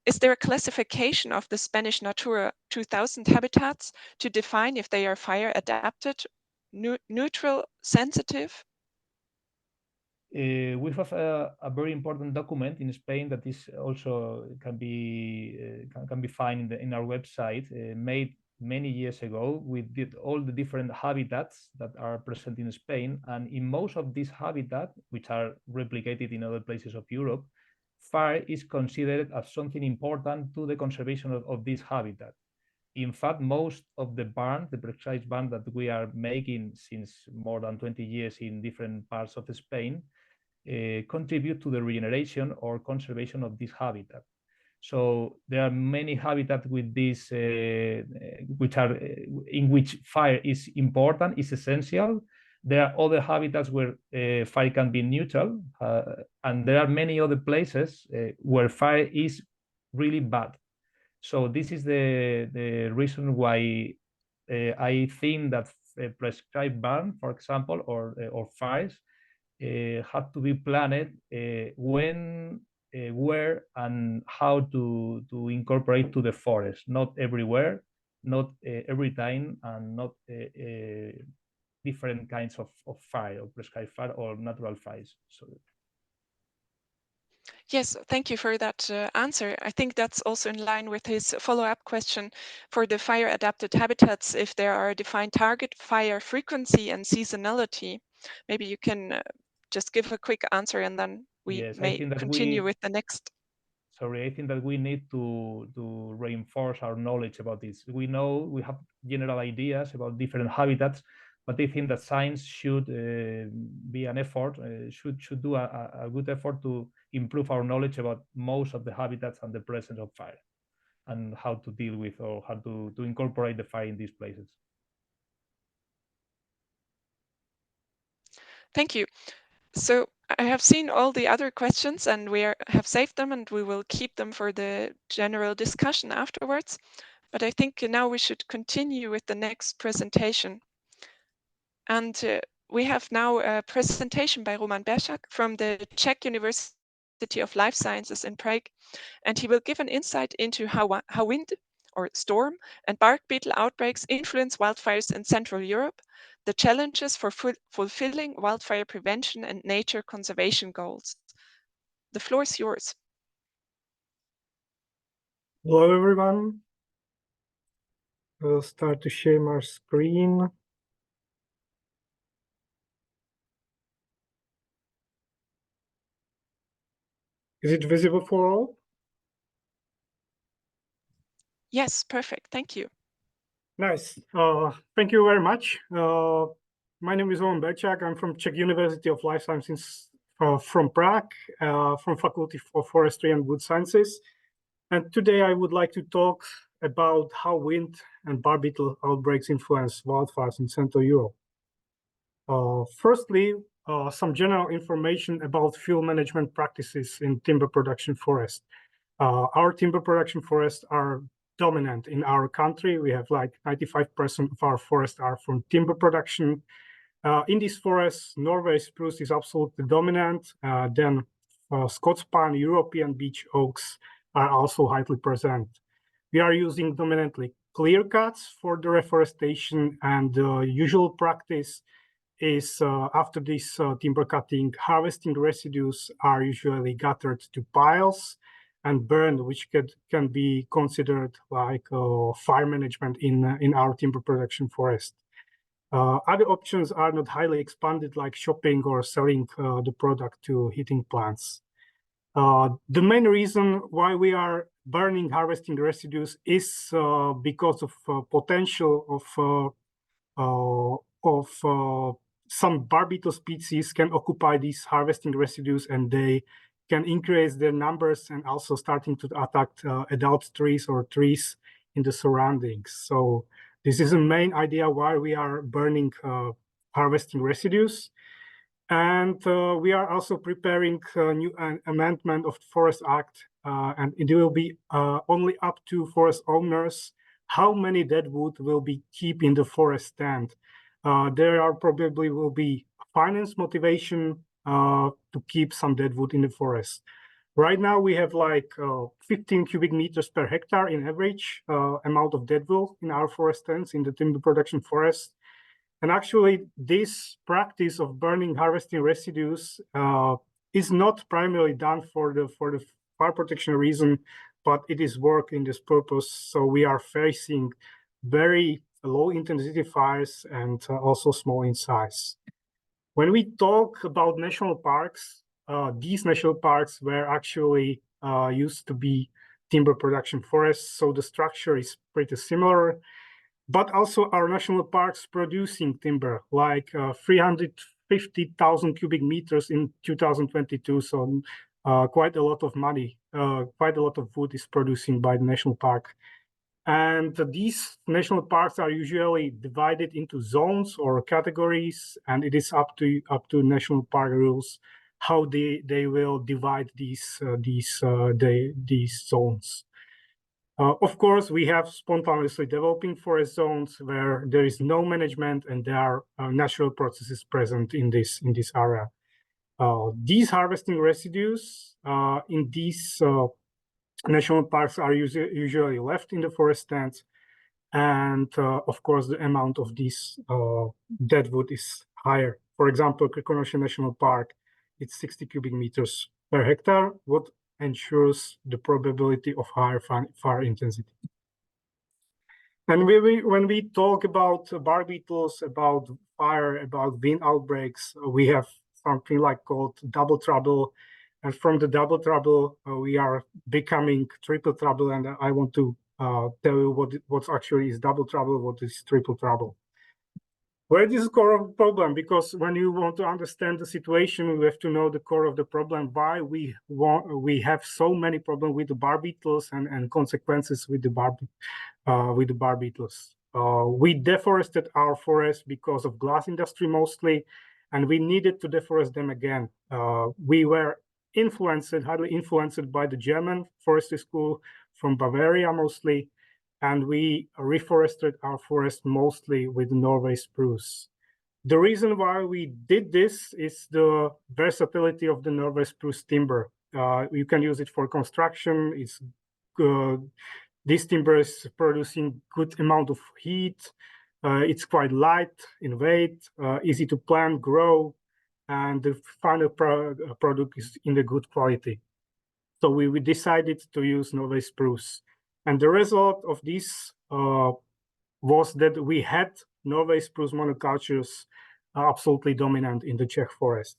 Is there a classification of the Spanish Natura 2000 habitats to define if they are fire adapted, neutral, sensitive? We have a very important document in Spain that is also can be found in our website, made many years ago with all the different habitats that are present in Spain, and in most of these habitats, which are replicated in other places of Europe, fire is considered as something important to the conservation of this habitat. In fact, most of the barns, the precise barns that we are making since more than 20 years in different parts of Spain, contribute to the regeneration or conservation of this habitat. So there are many habitats with this, in which fire is important, is essential. There are other habitats where fire can be neutral, and there are many other places where fire is really bad. So this is the reason why I think that prescribed burn, for example, or fires have to be planned when, where, and how to incorporate to the forest. Not everywhere, not every time, and not different kinds of fire, or prescribed fire, or natural fires. So. Yes, thank you for that answer. I think that's also in line with his follow-up question for the fire-adapted habitats, if there are defined target fire frequency and seasonality. Maybe you can just give a quick answer, and then we may continue with the next. Sorry, I think that we need to reinforce our knowledge about this. We know we have general ideas about different habitats, but I think that science should be an effort, should do a good effort to improve our knowledge about most of the habitats and the presence of fire, and how to deal with, or how to incorporate the fire in these places. Thank you. So I have seen all the other questions, and we have saved them, and we will keep them for the general discussion afterwards. But I think now we should continue with the next presentation. And we have now a presentation by Roman Berčák from the Czech University of Life Sciences in Prague, and he will give an insight into how wind or storm and bark beetle outbreaks influence wildfires in Central Europe, the challenges for fulfilling wildfire prevention and nature conservation goals. The floor is yours. Hello, everyone. I'll start to share my screen. Is it visible for all? Yes, perfect. Thank you. Nice. Thank you very much. My name is Berčák. I'm from Czech University of Life Sciences from Prague, from Faculty for Forestry and Wood Sciences. And today I would like to talk about how wind and bark beetle outbreaks influence wildfires in Central Europe. Firstly, some general information about fuel management practices in timber production forest. Our timber production forests are dominant in our country. We have like 95% of our forests are from timber production. In these forests, Norway spruce is absolutely dominant. Then Scots pine, European beech oaks are also highly present. We are using dominantly clear cuts for the reforestation, and the usual practice is after this timber cutting, harvesting residues are usually gathered to piles and burned, which can be considered like fire management in our timber production forest. Other options are not highly expanded, like shopping or selling the product to heating plants. The main reason why we are burning harvesting residues is because of potential of some bark beetle species can occupy these harvesting residues, and they can increase their numbers and also starting to attack adult trees or trees in the surroundings. So this is the main idea why we are burning harvesting residues. And we are also preparing a new amendment of the Forest Act, and it will be only up to forest owners how many dead wood will be kept in the forest stand. There are probably will be finance motivation to keep some dead wood in the forest. Right now we have like 15 cubic meters per hectare in average amount of dead wood in our forest stands in the timber production forest. And actually this practice of burning harvesting residues is not primarily done for the fire protection reason, but it is work in this purpose. So we are facing very low intensity fires and also small in size. When we talk about national parks, these national parks were actually used to be timber production forests, so the structure is pretty similar. But also our national parks producing timber, like 350,000 cubic meters in 2022, so quite a lot of money, quite a lot of wood is producing by the national park. And these national parks are usually divided into zones or categories, and it is up to national park rules how they will divide these zones. Of course, we have spontaneously developing forest zones where there is no management and there are natural processes present in this area. These harvesting residues in these national parks are usually left in the forest stands, and of course the amount of this dead wood is higher. For example, Krkonoše National Park, it's 60 cubic meters per hectare, what ensures the probability of higher fire intensity. And when we talk about bark beetles, about fire, about wind outbreaks, we have something like called double trouble. And from the double trouble, we are becoming triple trouble. And I want to tell you what actually is double trouble, what is triple trouble. Where is the core of the problem? Because when you want to understand the situation, we have to know the core of the problem, why we have so many problems with the bark beetles and consequences with the bark beetles. We deforested our forests because of glass industry mostly, and we needed to deforest them again. We were highly influenced by the German forestry school from Bavaria mostly, and we reforested our forest mostly with Norway spruce. The reason why we did this is the versatility of the Norway spruce timber. You can use it for construction. It's this timber is producing good amount of heat. It's quite light in weight, easy to plant, grow, and the final product is in the good quality. So we decided to use Norway spruce. And the result of this was that we had Norway spruce monocultures absolutely dominant in the Czech forest.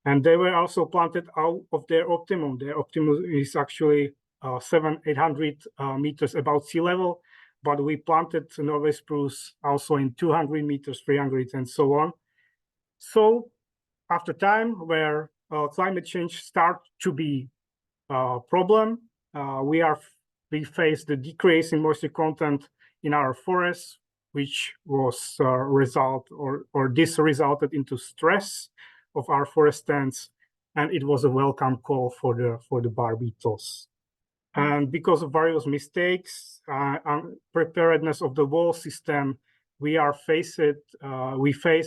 And they were also planted out of their optimum. Their optimum is actually 700-800 meters above sea level, but we planted Norway spruce also in 200 meters, 300, and so on. So after time where climate change started to be a problem, we faced the decrease in moisture content in our forests, which was this resulted into stress of our forest stands, and it was a welcome call for the bark beetles. And because of various mistakes, unpreparedness of the wall system, we faced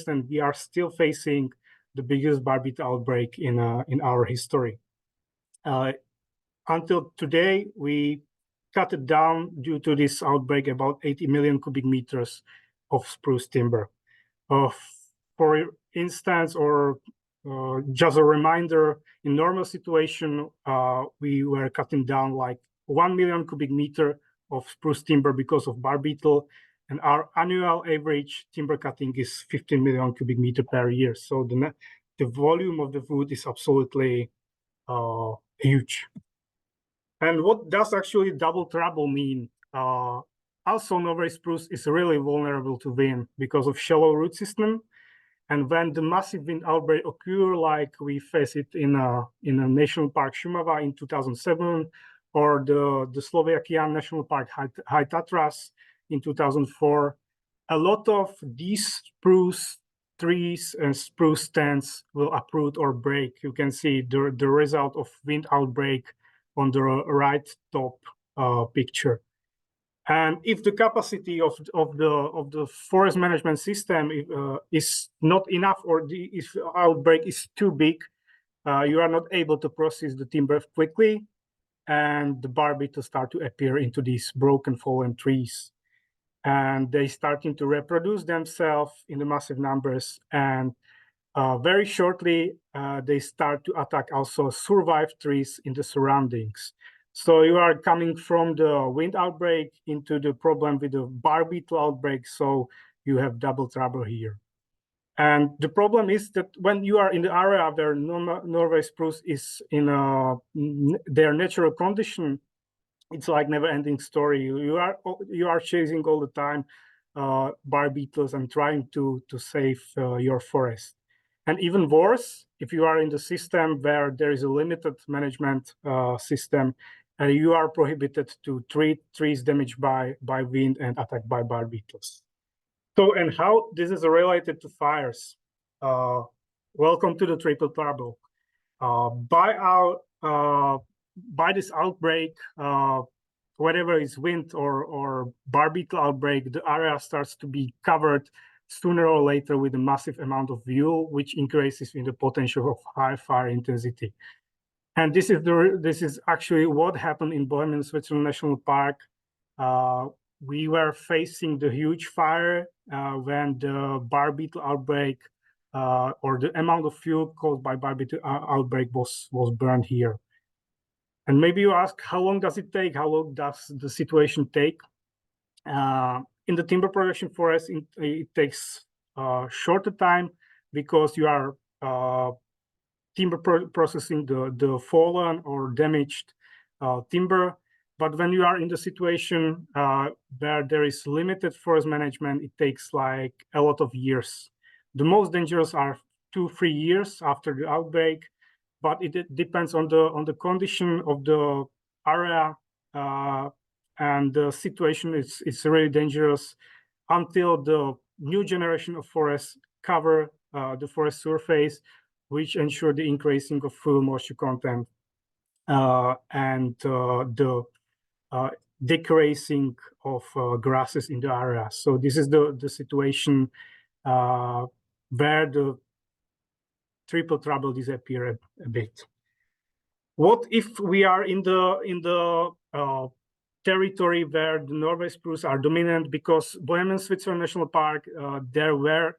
and we are still facing the biggest bark beetle outbreak in our history. Until today, we cut it down due to this outbreak about 80 million cubic meters of spruce timber. For instance, or just a reminder, in normal situation, we were cutting down like 1 million cubic meter of spruce timber because of bark beetle, and our annual average timber cutting is 15 million cubic meter per year. So the volume of the wood is absolutely huge. And what does actually double trouble mean? Also, Norway spruce is really vulnerable to wind because of shallow root system. And when the massive wind outbreak occur, like we face it in a national park Šumava in 2007, or the Slovakian National Park High Tatras in 2004, a lot of these spruce trees and spruce stands will uproot or break. You can see the result of wind outbreak on the right top picture. And if the capacity of the forest management system is not enough, or if outbreak is too big, you are not able to process the timber quickly, and the bark beetles start to appear into these broken fallen trees. And they starting to reproduce themselves in the massive numbers, and very shortly they start to attack also survived trees in the surroundings. So you are coming from the wind outbreak into the problem with the bark beetle outbreak, so you have double trouble here. And the problem is that when you are in the area where Norway spruce is in their natural condition, it's like never-ending story. You are chasing all the time bark beetles and trying to save your forest. And even worse, if you are in the system where there is a limited management system, and you are prohibited to treat trees damaged by wind and attacked by bark beetles. So, and how this is related to fires? Welcome to the triple trouble. By this outbreak, whatever is wind or bark beetle outbreak, the area starts to be covered sooner or later with a massive amount of fuel, which increases in the potential of high fire intensity. And this is actually what happened in Bohemian Switzerland National Park. We were facing the huge fire when the bark beetle outbreak or the amount of fuel caused by bark beetle outbreak was burned here. And maybe you ask, how long does it take? How long does the situation take? In the timber production forest, it takes shorter time because you are timber processing the fallen or damaged timber. But when you are in the situation where there is limited forest management, it takes like a lot of years. The most dangerous are 2-3 years after the outbreak, but it depends on the condition of the area, and the situation is really dangerous until the new generation of forests cover the forest surface, which ensure the increasing of fuel moisture content and the decreasing of grasses in the area. So this is the situation where the triple trouble disappear a bit. What if we are in the territory where the Norway spruce are dominant? Because Bohemian Switzerland National Park, there were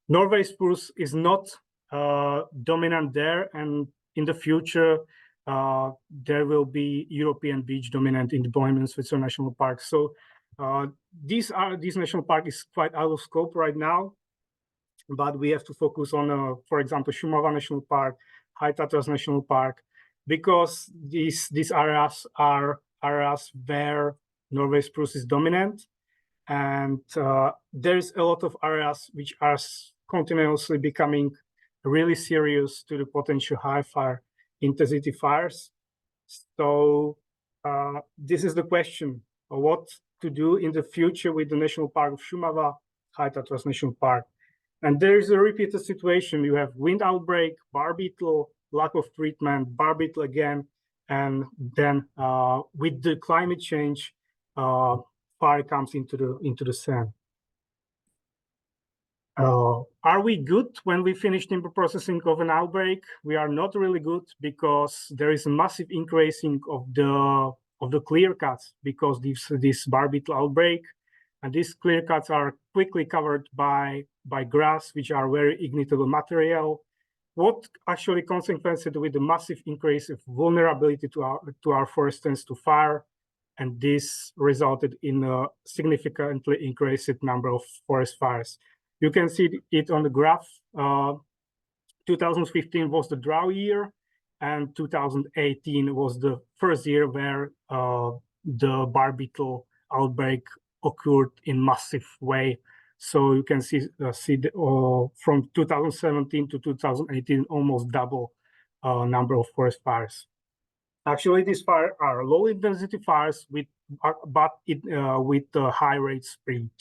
Norway spruce is not dominant there, and in the future there will be European beach dominant in deployments with some national parks. So this national park is quite out of scope right now, but we have to focus on, for example, Šumava National Park, High Tatras National Park, because these areas are areas where Norway spruce is dominant, and there's a lot of areas which are continuously becoming really serious to the potential high fire intensity fires. So this is the question of what to do in the future with the National Park of Šumava, High Tatras National Park. And there is a repeated situation. You have wind outbreak, bar beetle, lack of treatment, bar beetle again, and then with the climate change, fire comes into the sand. Are we good when we finish timber processing of an outbreak? We are not really good, because there is a massive increasing of the clear cuts because this bar beetle outbreak, and these clear cuts are quickly covered by grass, which are very ignitable material. What actually consequences with the massive increase of vulnerability to our forest stands to fire, and this resulted in a significantly increased number of forest fires. You can see it on the graph. 2015 was the drought year, and 2018 was the first year where the bar beetle outbreak occurred in massive way. So you can see from 2017 to 2018, almost double number of forest fires. Actually, these fires are low intensity fires with high rate spread.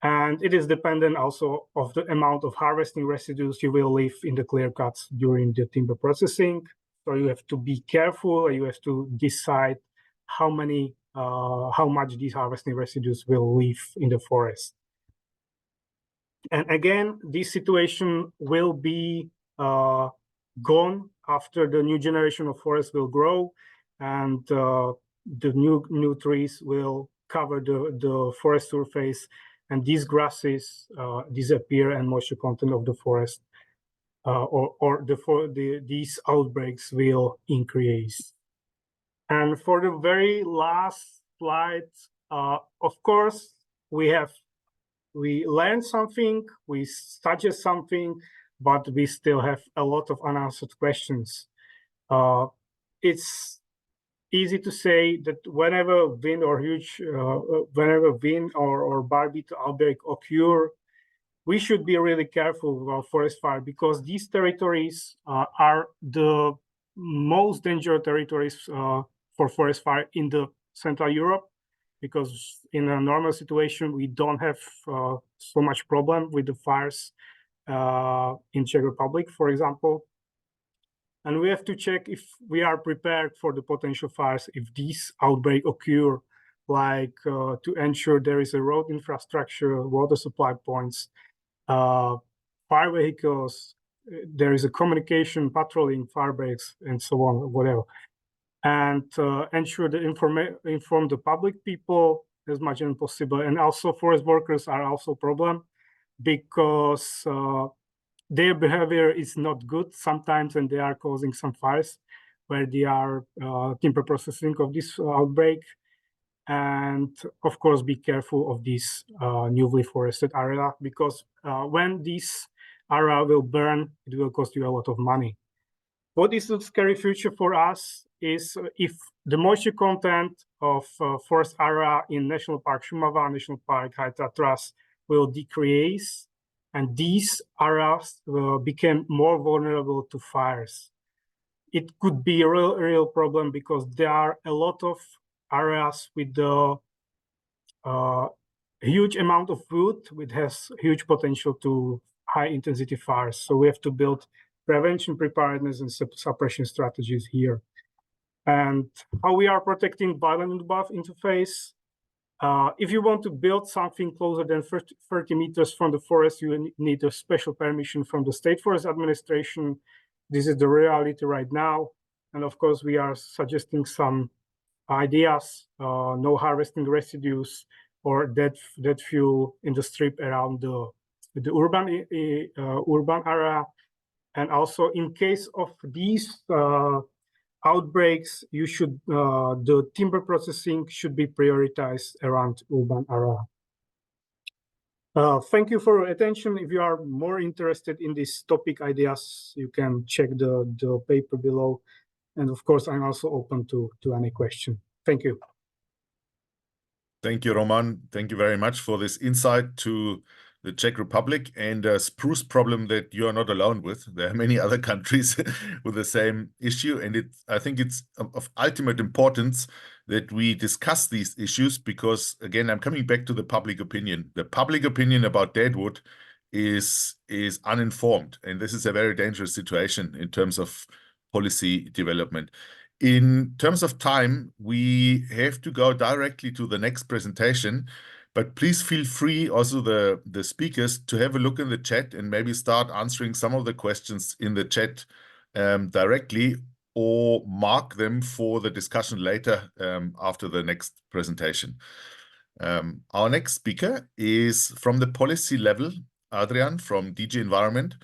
And it is dependent also of the amount of harvesting residues you will leave in the clear cuts during the timber processing. So you have to be careful. You have to decide how much these harvesting residues will leave in the forest. And again, this situation will be gone after the new generation of forests will grow, and the new trees will cover the forest surface, and these grasses disappear, and moisture content of the forest these outbreaks will increase. And for the very last slide, of course, we learned something, we suggest something, but we still have a lot of unanswered questions. It's easy to say that whenever wind or bar beetle outbreak occur, we should be really careful about forest fire, because these territories are the most dangerous territories for forest fire in the Central Europe, because in a normal situation, we don't have so much problem with the fires in Czech Republic, for example. And we have to check if we are prepared for the potential fires if these outbreaks occur, like to ensure there is a road infrastructure, water supply points, fire vehicles, there is a communication, patrolling, fire breaks, and so on, whatever. And ensure to inform the public people as much as possible. And also forest workers are also a problem, because their behavior is not good sometimes, and they are causing some fires where they are timber processing of this outbreak. And of course, be careful of this newly forested area, because when this area will burn, it will cost you a lot of money. What is the scary future for us is if the moisture content of forest area in National Park Šumava, National Park High Tatras will decrease, and these areas become more vulnerable to fires. It could be a real problem, because there are a lot of areas with the huge amount of wood, which has huge potential to high intensity fires. So we have to build prevention, preparedness, and suppression strategies here. And how we are protecting Bajlen and Buff interface. If you want to build something closer than 30 meters from the forest, you need a special permission from the State Forest Administration. This is the reality right now. And of course, we are suggesting some ideas, no harvesting residues or dead fuel in the strip around the urban area. And also, in case of these outbreaks, the timber processing should be prioritized around urban area. Thank you for your attention. If you are more interested in these topic ideas, you can check the paper below. And of course, I'm also open to any question. Thank you. Thank you, Roman. Thank you very much for this insight to the Czech Republic and a spruce problem that you are not alone with. There are many other countries with the same issue, and I think it's of ultimate importance that we discuss these issues because, again, I'm coming back to the public opinion. The public opinion about deadwood is uninformed, and this is a very dangerous situation in terms of policy development. In terms of time, we have to go directly to the next presentation, but please feel free, also the speakers, to have a look in the chat and maybe start answering some of the questions in the chat directly, or mark them for the discussion later after the next presentation. Our next speaker is from the policy level, Adrián from DG Environment.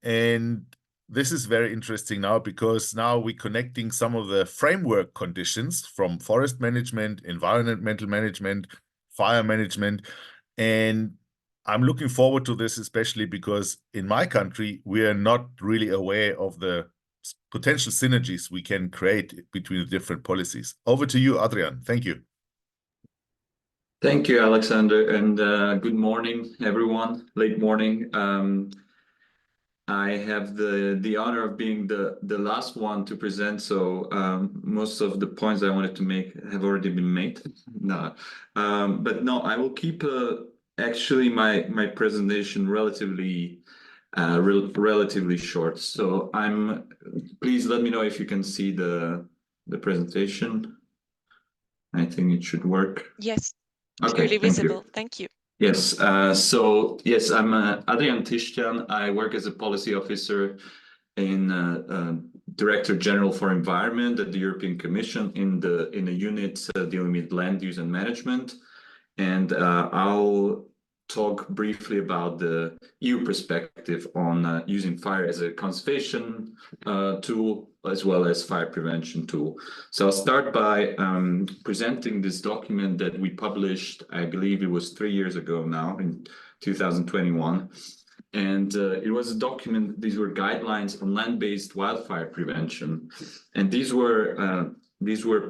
And this is very interesting now because now we're connecting some of the framework conditions from forest management, environmental management, fire management. And I'm looking forward to this, especially because in my country, we are not really aware of the potential synergies we can create between the different policies. Over to you, Adrián. Thank you. Thank you, Alexander, and good morning, everyone. Late morning. I have the honor of being the last one to present, so most of the points I wanted to make have already been made. No, but no, I will keep actually my presentation relatively short. So please let me know if you can see the presentation. I think it should work. Yes, okay, clearly visible. Thank you. Yes, so yes, I'm Adrián Tišťan. I work as a policy officer in Director General for Environment at the European Commission in a unit dealing with land use and management. And I'll talk briefly about the EU perspective on using fire as a conservation tool as well as fire prevention tool. So I'll start by presenting this document that we published, I believe it was 3 years ago now, in 2021. And it was a document, these were guidelines on land-based wildfire prevention. And these were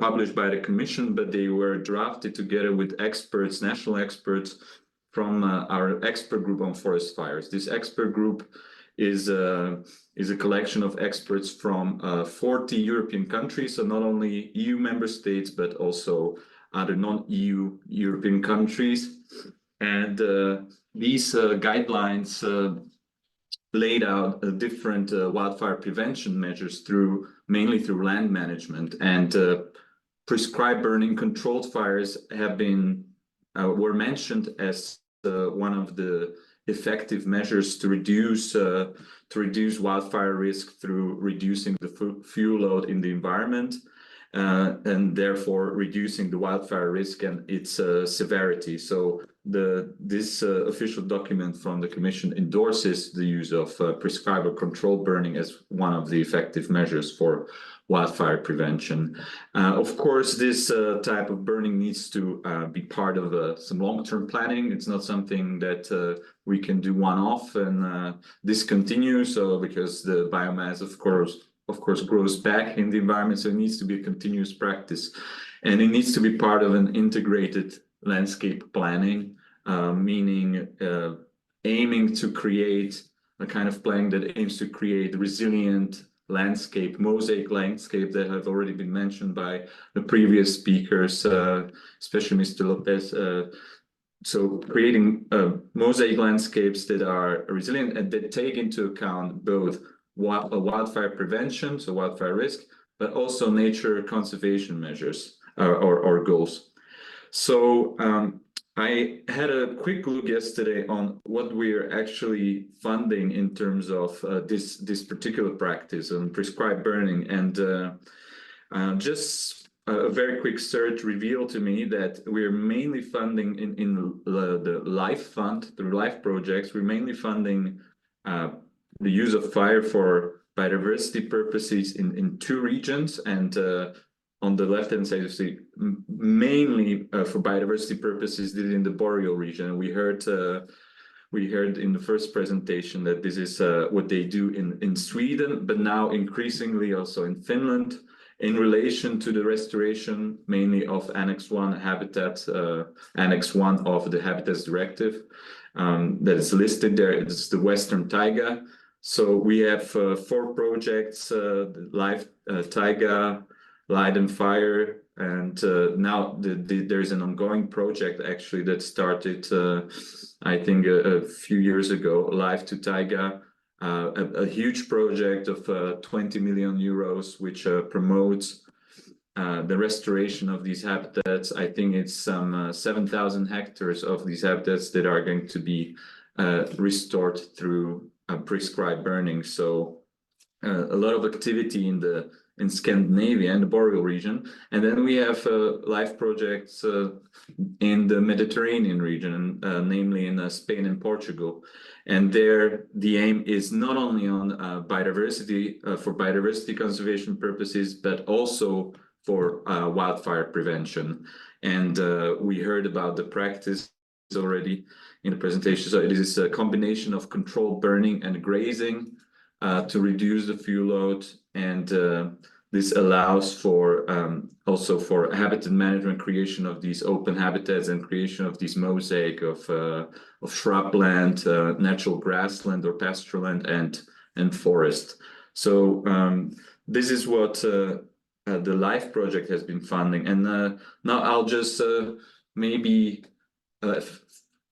published by the Commission, but they were drafted together with experts, national experts, from our expert group on forest fires. This expert group is a collection of experts from 40 European countries, so not only EU member states, but also other non-EU European countries. And these guidelines laid out different wildfire prevention measures mainly through land management. And prescribed burning controlled fires were mentioned as one of the effective measures to reduce wildfire risk through reducing the fuel load in the environment, and therefore reducing the wildfire risk and its severity. So this official document from the Commission endorses the use of prescribed or controlled burning as one of the effective measures for wildfire prevention. Of course, this type of burning needs to be part of some long-term planning. It's not something that we can do one-off and discontinue. So because the biomass, of course, grows back in the environment, so it needs to be a continuous practice, and it needs to be part of an integrated landscape planning, meaning aiming to create a kind of planning that aims to create resilient landscape, mosaic landscape that have already been mentioned by the previous speakers, especially Mr. López. So creating mosaic landscapes that are resilient and that take into account both wildfire prevention, so wildfire risk, but also nature conservation measures or goals. So I had a quick look yesterday on what we're actually funding in terms of this particular practice on prescribed burning, and just a very quick search revealed to me that we're mainly funding in the LIFE fund, the LIFE projects. We're mainly funding the use of fire for biodiversity purposes in 2 regions, and on the left-hand side, you see mainly for biodiversity purposes did in the boreal region. We heard in the first presentation that this is what they do in Sweden, but now increasingly also in Finland, in relation to the restoration mainly of Annex 1 habitat, Annex 1 of the Habitats Directive that is listed there. It's the Western Taiga. So we have 4 projects, Live Taiga, Light and Fire, and now there is an ongoing project actually that started, I think, a few years ago, Live to Taiga, a huge project of 20 million euros, which promotes the restoration of these habitats. I think it's some 7,000 hectares of these habitats that are going to be restored through prescribed burning. So a lot of activity in Scandinavia and the boreal region. And then we have live projects in the Mediterranean region, namely in Spain and Portugal. And there, the aim is not only on biodiversity, for biodiversity conservation purposes, but also for wildfire prevention. And we heard about the practice already in the presentation. So it is a combination of controlled burning and grazing to reduce the fuel load, and this allows for also for habitat management, creation of these open habitats and creation of this mosaic of shrubland, natural grassland or pastureland, and forest. So this is what the LIFE project has been funding. And now I'll just maybe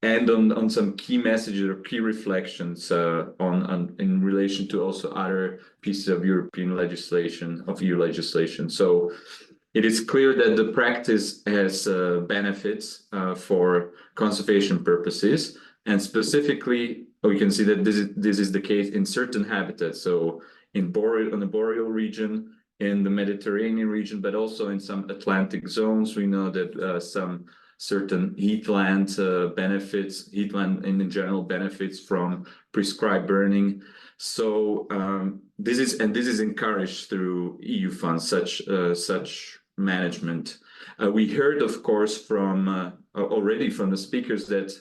end on some key messages or key reflections in relation to also other pieces of European legislation, of EU legislation. So it is clear that the practice has benefits for conservation purposes, and specifically we can see that this is the case in certain habitats. So in the boreal region, in the Mediterranean region, but also in some Atlantic zones, we know that some certain heathland in general benefits from prescribed burning. So this is encouraged through EU funds, such management. We heard, of course, from already from the speakers that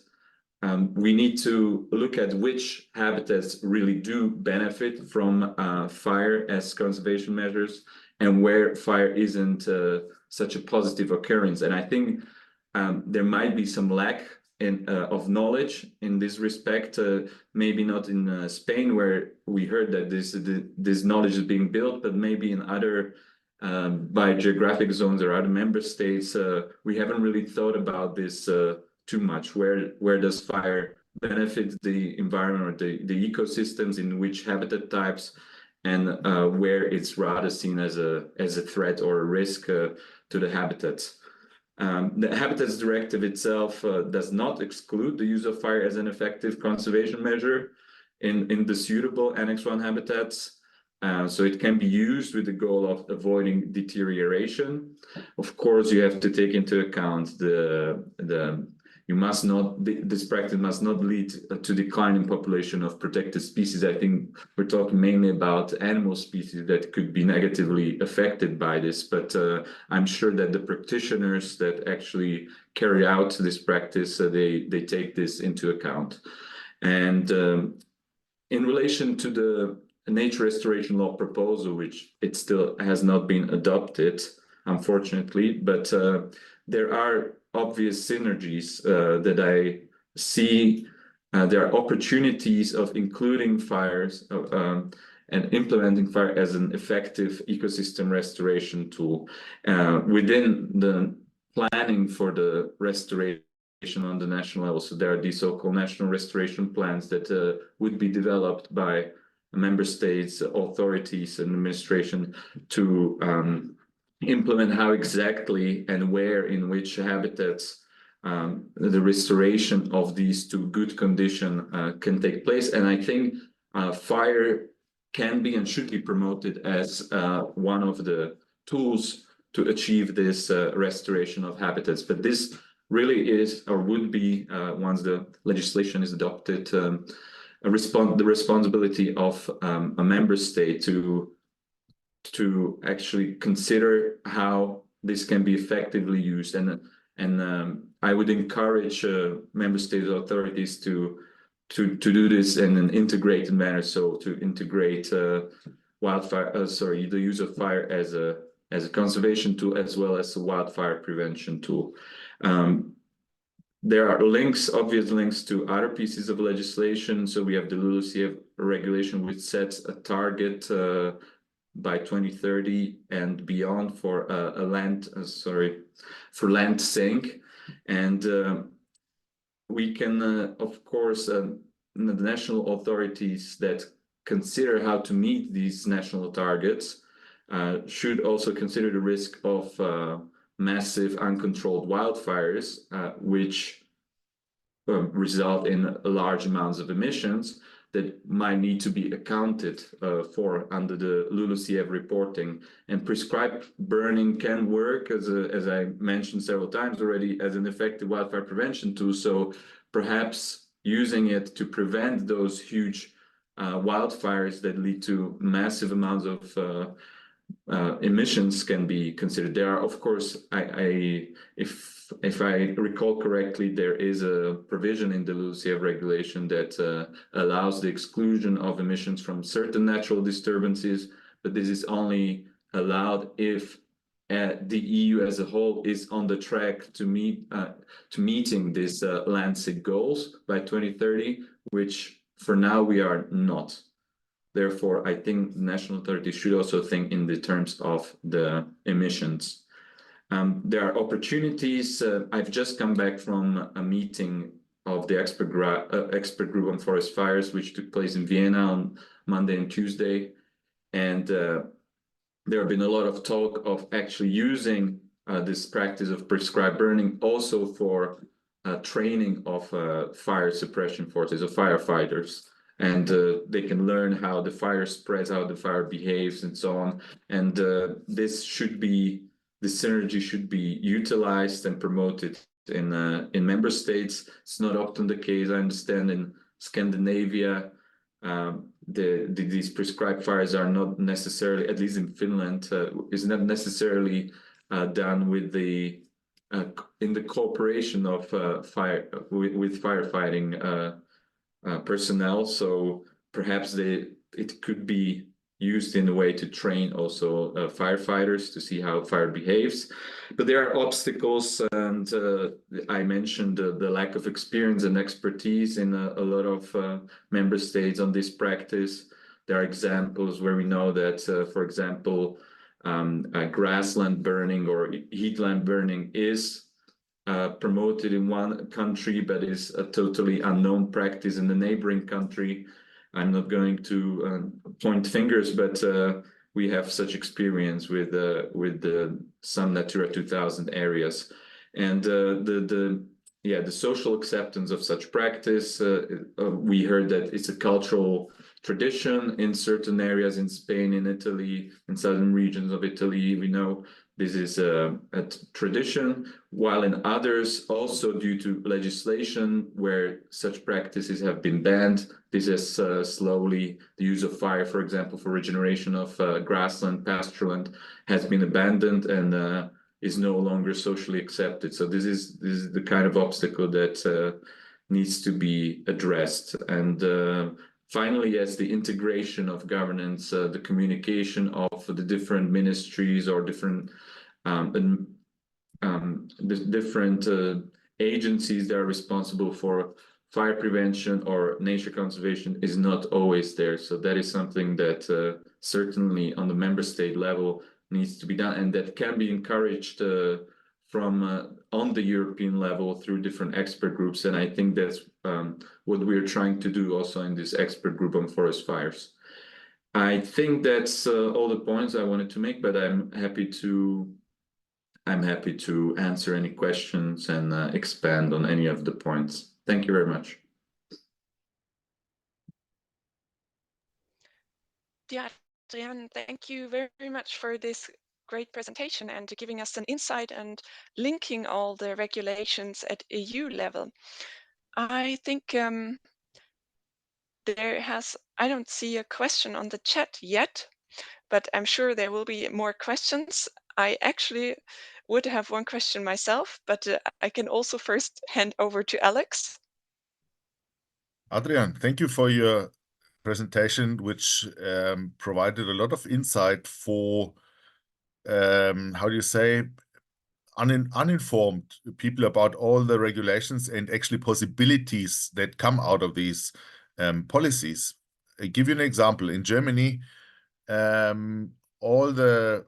we need to look at which habitats really do benefit from fire as conservation measures, and where fire isn't such a positive occurrence. And I think there might be some lack of knowledge in this respect, maybe not in Spain, where we heard that this knowledge is being built, but maybe in other biogeographic zones or other member states, we haven't really thought about this too much. Where does fire benefit the environment or the ecosystems, in which habitat types, and where it's rather seen as a threat or a risk to the habitats. The Habitats Directive itself does not exclude the use of fire as an effective conservation measure in the suitable Annex 1 habitats. So it can be used with the goal of avoiding deterioration. Of course, you have to take into account this practice must not lead to decline in population of protected species. I think we're talking mainly about animal species that could be negatively affected by this, but I'm sure that the practitioners that actually carry out this practice, they take this into account. And in relation to the nature restoration law proposal, which it still has not been adopted, unfortunately, but there are obvious synergies that I see. There are opportunities of including fires and implementing fire as an effective ecosystem restoration tool within the planning for the restoration on the national level. So there are these so-called national restoration plans that would be developed by member states, authorities, and administration to implement how exactly and where, in which habitats, the restoration of these to good condition can take place. And I think fire can be and should be promoted as one of the tools to achieve this restoration of habitats. But this really is, or would be, once the legislation is adopted, the responsibility of a member state to actually consider how this can be effectively used, and I would encourage member state authorities to do this in an integrated manner. So to integrate the use of fire as a conservation tool as well as a wildfire prevention tool. There are obvious links to other pieces of legislation. So we have the LULUCF regulation, which sets a target by 2030 and beyond for land sink, and we can, of course, the national authorities that consider how to meet these national targets should also consider the risk of massive uncontrolled wildfires, which result in large amounts of emissions that might need to be accounted for under the LULUCF reporting. And prescribed burning can work, as I mentioned several times already, as an effective wildfire prevention tool. So perhaps using it to prevent those huge wildfires that lead to massive amounts of emissions can be considered. There are, of course, if I recall correctly, there is a provision in the LULUCF regulation that allows the exclusion of emissions from certain natural disturbances, but this is only allowed if the EU as a whole is on the track to meeting these land sink goals by 2030, which for now we are not. Therefore, I think national authorities should also think in the terms of the emissions. There are opportunities. I've just come back from a meeting of the expert group on forest fires, which took place in Vienna on Monday and Tuesday. And there have been a lot of talk of actually using this practice of prescribed burning also for training of fire suppression forces, of firefighters. And they can learn how the fire spreads, how the fire behaves, and so on. And this synergy should be utilized and promoted in member states. It's not often the case, I understand, in Scandinavia. These prescribed fires are not necessarily, at least in Finland, is not necessarily done with in the cooperation of with firefighting personnel. So perhaps it could be used in a way to train also firefighters to see how fire behaves. But there are obstacles, and I mentioned the lack of experience and expertise in a lot of member states on this practice. There are examples where we know that, for example, grassland burning or heathland burning is promoted in one country, but is a totally unknown practice in the neighboring country. I'm not going to point fingers, but we have such experience with some Natura 2000 areas, and the social acceptance of such practice. We heard that it's a cultural tradition in certain areas in Spain, in Italy, in southern regions of Italy. We know this is a tradition, while in others, also due to legislation where such practices have been banned, this is slowly, the use of fire, for example, for regeneration of grassland, pastureland, has been abandoned and is no longer socially accepted. So this is the kind of obstacle that needs to be addressed. And finally, yes, the integration of governance, the communication of the different ministries or different agencies that are responsible for fire prevention or nature conservation is not always there. So that is something that certainly on the member state level needs to be done, and that can be encouraged from on the European level through different expert groups. And I think that's what we're trying to do also in this expert group on forest fires. I think that's all the points I wanted to make, but I'm happy to answer any questions and expand on any of the points. Thank you very much. Yeah, Adrián, thank you very much for this great presentation and giving us an insight and linking all the regulations at EU level. I think I don't see a question on the chat yet, but I'm sure there will be more questions. I actually would have one question myself, but I can also first hand over to Alex. Adrián, thank you for your presentation, which provided a lot of insight for, how do you say, uninformed people about all the regulations and actually possibilities that come out of these policies. I give you an example. In Germany, all the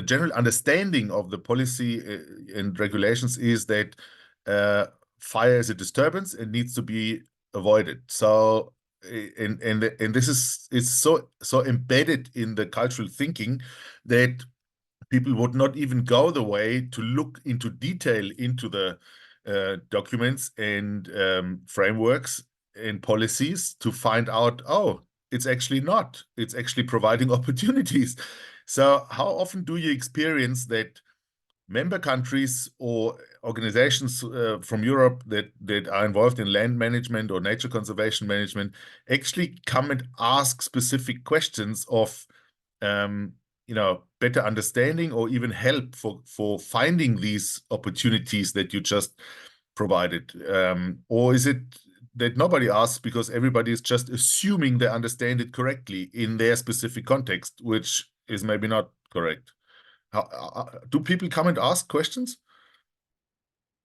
general understanding of the policy and regulations is that fire is a disturbance and needs to be avoided. So and this is so embedded in the cultural thinking that people would not even go the way to look into detail into the documents and frameworks and policies to find out, oh, it's actually not. It's actually providing opportunities. So how often do you experience that member countries or organizations from Europe that are involved in land management or nature conservation management actually come and ask specific questions of better understanding or even help for finding these opportunities that you just provided? Or is it that nobody asks because everybody is just assuming they understand it correctly in their specific context, which is maybe not correct? Do people come and ask questions?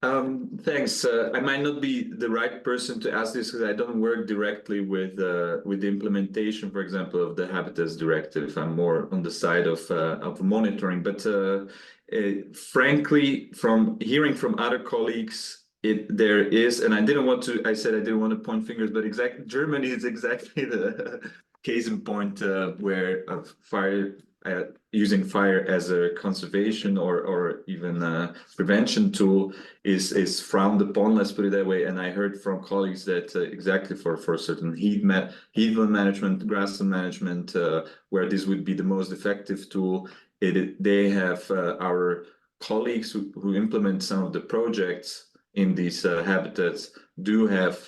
Thanks. I might not be the right person to ask this because I don't work directly with the implementation, for example, of the Habitats Directive. I'm more on the side of monitoring. But frankly, from hearing from other colleagues, there is, and I didn't want to point fingers, but Germany is exactly the case in point where fire. Using fire as a conservation or even a prevention tool is frowned upon, let's put it that way. And I heard from colleagues that exactly for certain heathland management, grassland management, where this would be the most effective tool, they have our colleagues who implement some of the projects in these habitats do have,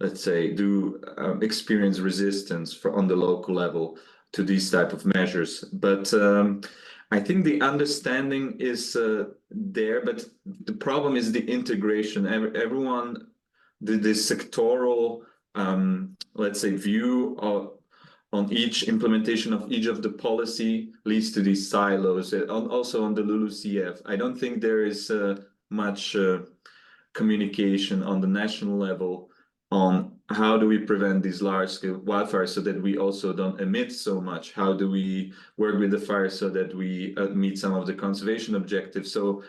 let's say, experience resistance on the local level to these type of measures. But I think the understanding is there, but the problem is the integration. Everyone, the sectoral, let's say, view on each implementation of each of the policy leads to these silos. Also on the LULUCF, I don't think there is much communication on the national level on how do we prevent these large-scale wildfires so that we also don't emit so much? How do we work with the fire so that we meet some of the conservation objectives? So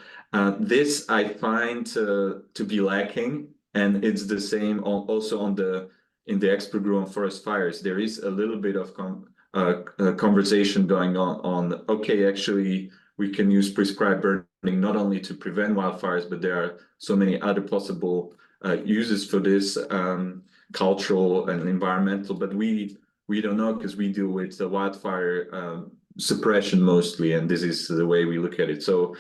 this I find to be lacking, and it's the same also in the expert group on forest fires. There is a little bit of conversation going on, okay, actually, we can use prescribed burning not only to prevent wildfires, but there are so many other possible uses for this, cultural and environmental, but we don't know because we deal with the wildfire suppression mostly, and this is the way we look at it. So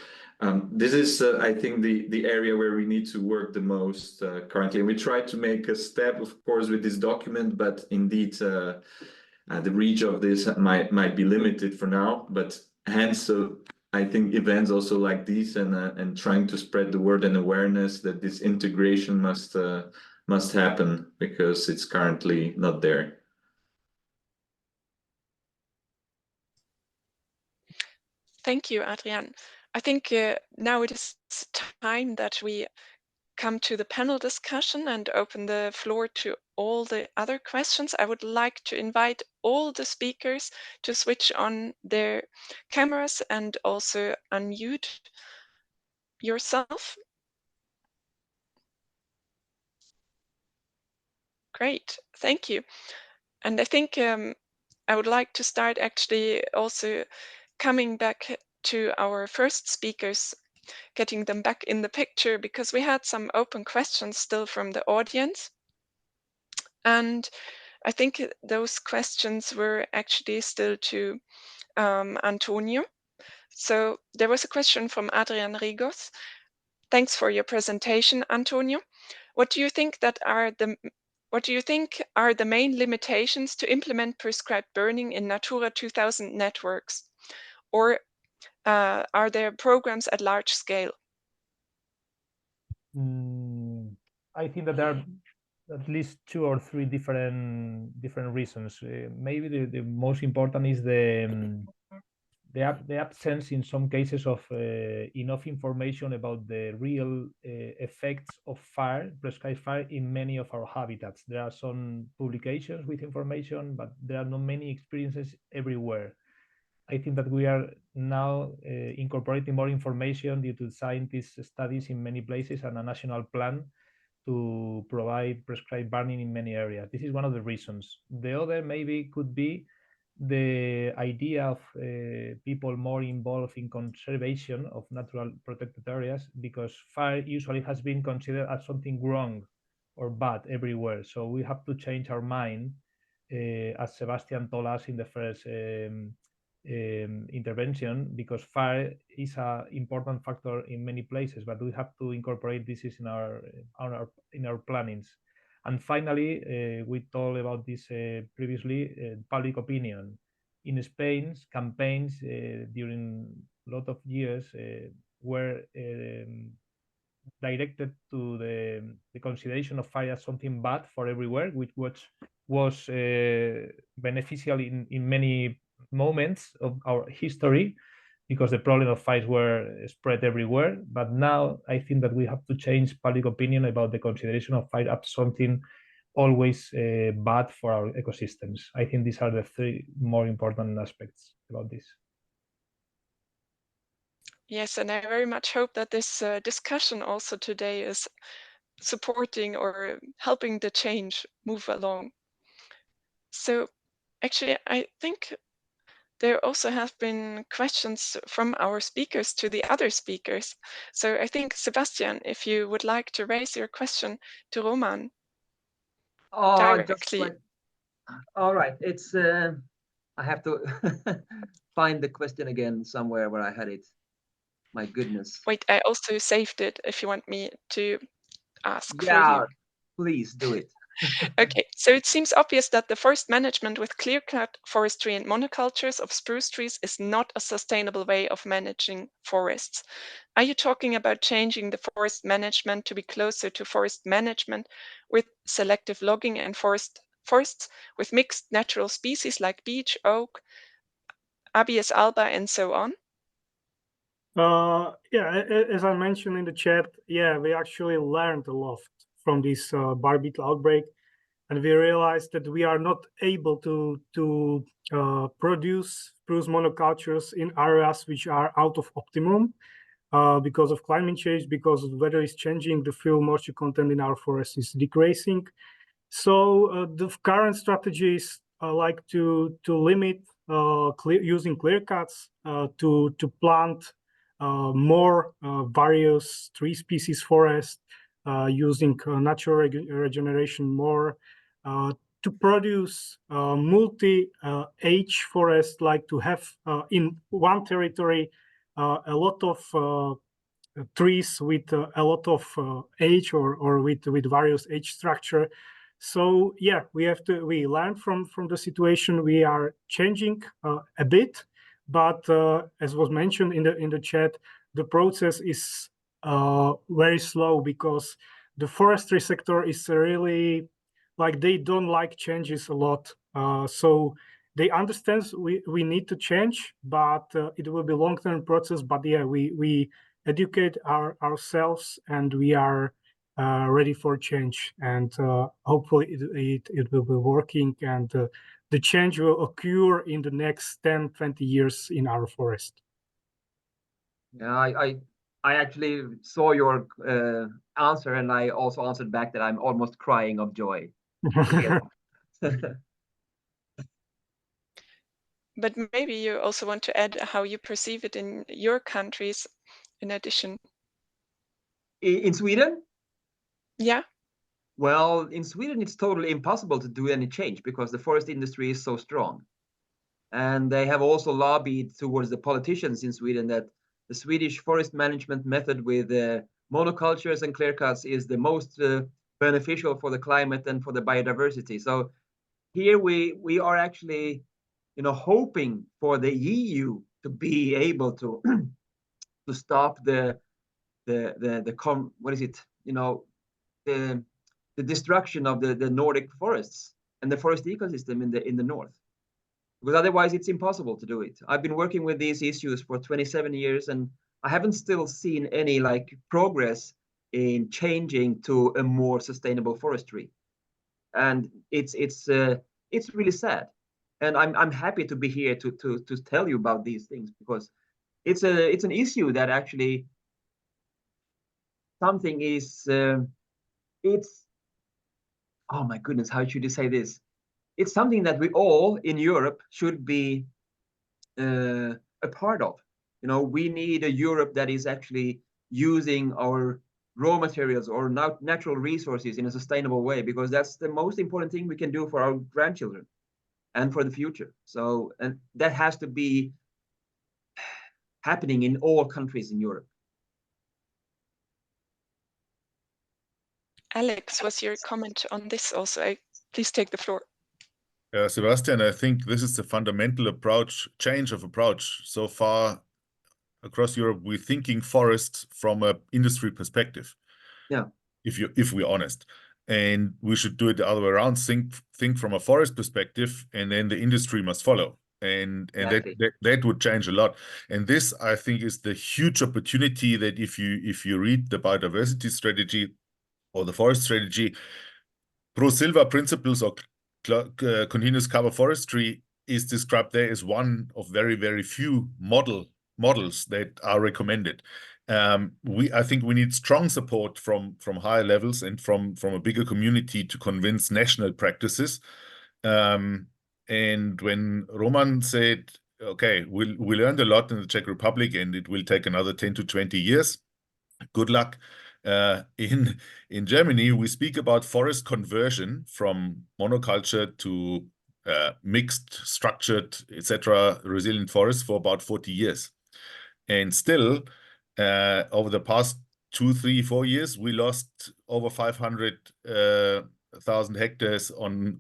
this is, I think, the area where we need to work the most currently. And we try to make a step, of course, with this document, but indeed the reach of this might be limited for now. But hence, I think events also like these and trying to spread the word and awareness that this integration must happen because it's currently not there. Thank you, Adrián. I think now it is time that we come to the panel discussion and open the floor to all the other questions. I would like to invite all the speakers to switch on their cameras and also unmute yourself. Great, thank you. And I think I would like to start actually also coming back to our first speakers, getting them back in the picture, because we had some open questions still from the audience. And I think those questions were actually still to Antonio. So there was a question from Adrián Rigos. Thanks for your presentation, Antonio. What do you think that are what do you think are the main limitations to implement prescribed burning in Natura 2000 networks? Or are there programs at large scale? I think that there are at least 2 or 3 different reasons. Maybe the most important is the absence in some cases of enough information about the real effects of fire, prescribed fire, in many of our habitats. There are some publications with information, but there are not many experiences everywhere. I think that we are now incorporating more information due to scientists' studies in many places and a national plan to provide prescribed burning in many areas. This is one of the reasons. The other maybe could be the idea of people more involved in conservation of natural protected areas, because fire usually has been considered as something wrong or bad everywhere. So we have to change our mind, as Sebastian told us in the first intervention, because fire is an important factor in many places, but we have to incorporate this in our plannings. And finally, we talked about this previously, public opinion. In Spain, campaigns during a lot of years were directed to the consideration of fire as something bad for everywhere, which was beneficial in many moments of our history, because the problem of fires were spread everywhere. But now I think that we have to change public opinion about the consideration of fire as something always bad for our ecosystems. I think these are the 3 more important aspects about this. Yes, and I very much hope that this discussion also today is supporting or helping the change move along. So actually, I think there also have been questions from our speakers to the other speakers. So I think, Sebastian, if you would like to raise your question to Roman directly. All right, it's I have to find the question again somewhere where I had it. My goodness. Wait, I also saved it if you want me to ask for you. Please do it. Okay, so it seems obvious that the forest management with clear-cut forestry and monocultures of spruce trees is not a sustainable way of managing forests. Are you talking about changing the forest management to be closer to forest management with selective logging and forests with mixed natural species like beech, oak, Abies alba, and so on? As I mentioned in the chat, we actually learned a lot from this bark beetle outbreak, and we realized that we are not able to produce spruce monocultures in areas which are out of optimum because of climate change, because the weather is changing, the fuel moisture content in our forest is decreasing. So the current strategies like to limit using clear cuts to plant more various tree species forest, using natural regeneration more, to produce multi-age forest, like to have in one territory a lot of trees with a lot of age or with various age structure. So we learn from the situation. We are changing a bit, but as was mentioned in the chat, the process is very slow, because the forestry sector is really like, they don't like changes a lot. So they understand we need to change, but it will be a long-term process. But we educate ourselves, and we are ready for change, and hopefully it will be working, and the change will occur in the next 10-20 years in our forest. I actually saw your answer, and I also answered back that I'm almost crying of joy. But maybe you also want to add how you perceive it in your countries in addition. In Sweden? Yeah. Well, in Sweden, it's totally impossible to do any change because the forest industry is so strong. And they have also lobbied towards the politicians in Sweden that the Swedish forest management method with monocultures and clear cuts is the most beneficial for the climate and for the biodiversity. So here we are actually, hoping for the EU to be able to to stop the destruction of the Nordic forests and the forest ecosystem in the north, because otherwise it's impossible to do it. I've been working with these issues for 27 years, and I haven't still seen any progress in changing to a more sustainable forestry, and it's really sad. And I'm happy to be here to tell you about these things, because it's an issue that actually something is it's, oh my goodness, how should you say this? It's something that we all in Europe should be a part of. We need a Europe that is actually using our raw materials or natural resources in a sustainable way, because that's the most important thing we can do for our grandchildren and for the future. So, and that has to be happening in all countries in Europe. Alex, what's your comment on this also? Please take the floor. Sebastian, I think this is the fundamental change of approach. So far across Europe, we're thinking forests from an industry perspective. Yeah. If we're honest. And we should do it the other way around, think from a forest perspective, and then the industry must follow. And exactly. that would change a lot. And this, I think, is the huge opportunity that if you read the biodiversity strategy or the forest strategy, Pro Silva principles or continuous cover forestry is described there as one of very, very few models that are recommended. I think we need strong support from higher levels and from a bigger community to convince national practices. And when Roman said, okay, we learned a lot in the Czech Republic and it will take another 10 to 20 years, good luck. In Germany, we speak about forest conversion from monoculture to mixed, structured, etc., resilient forests for about 40 years. And still, over the past 2, 3, 4 years, we lost over 500,000 hectares on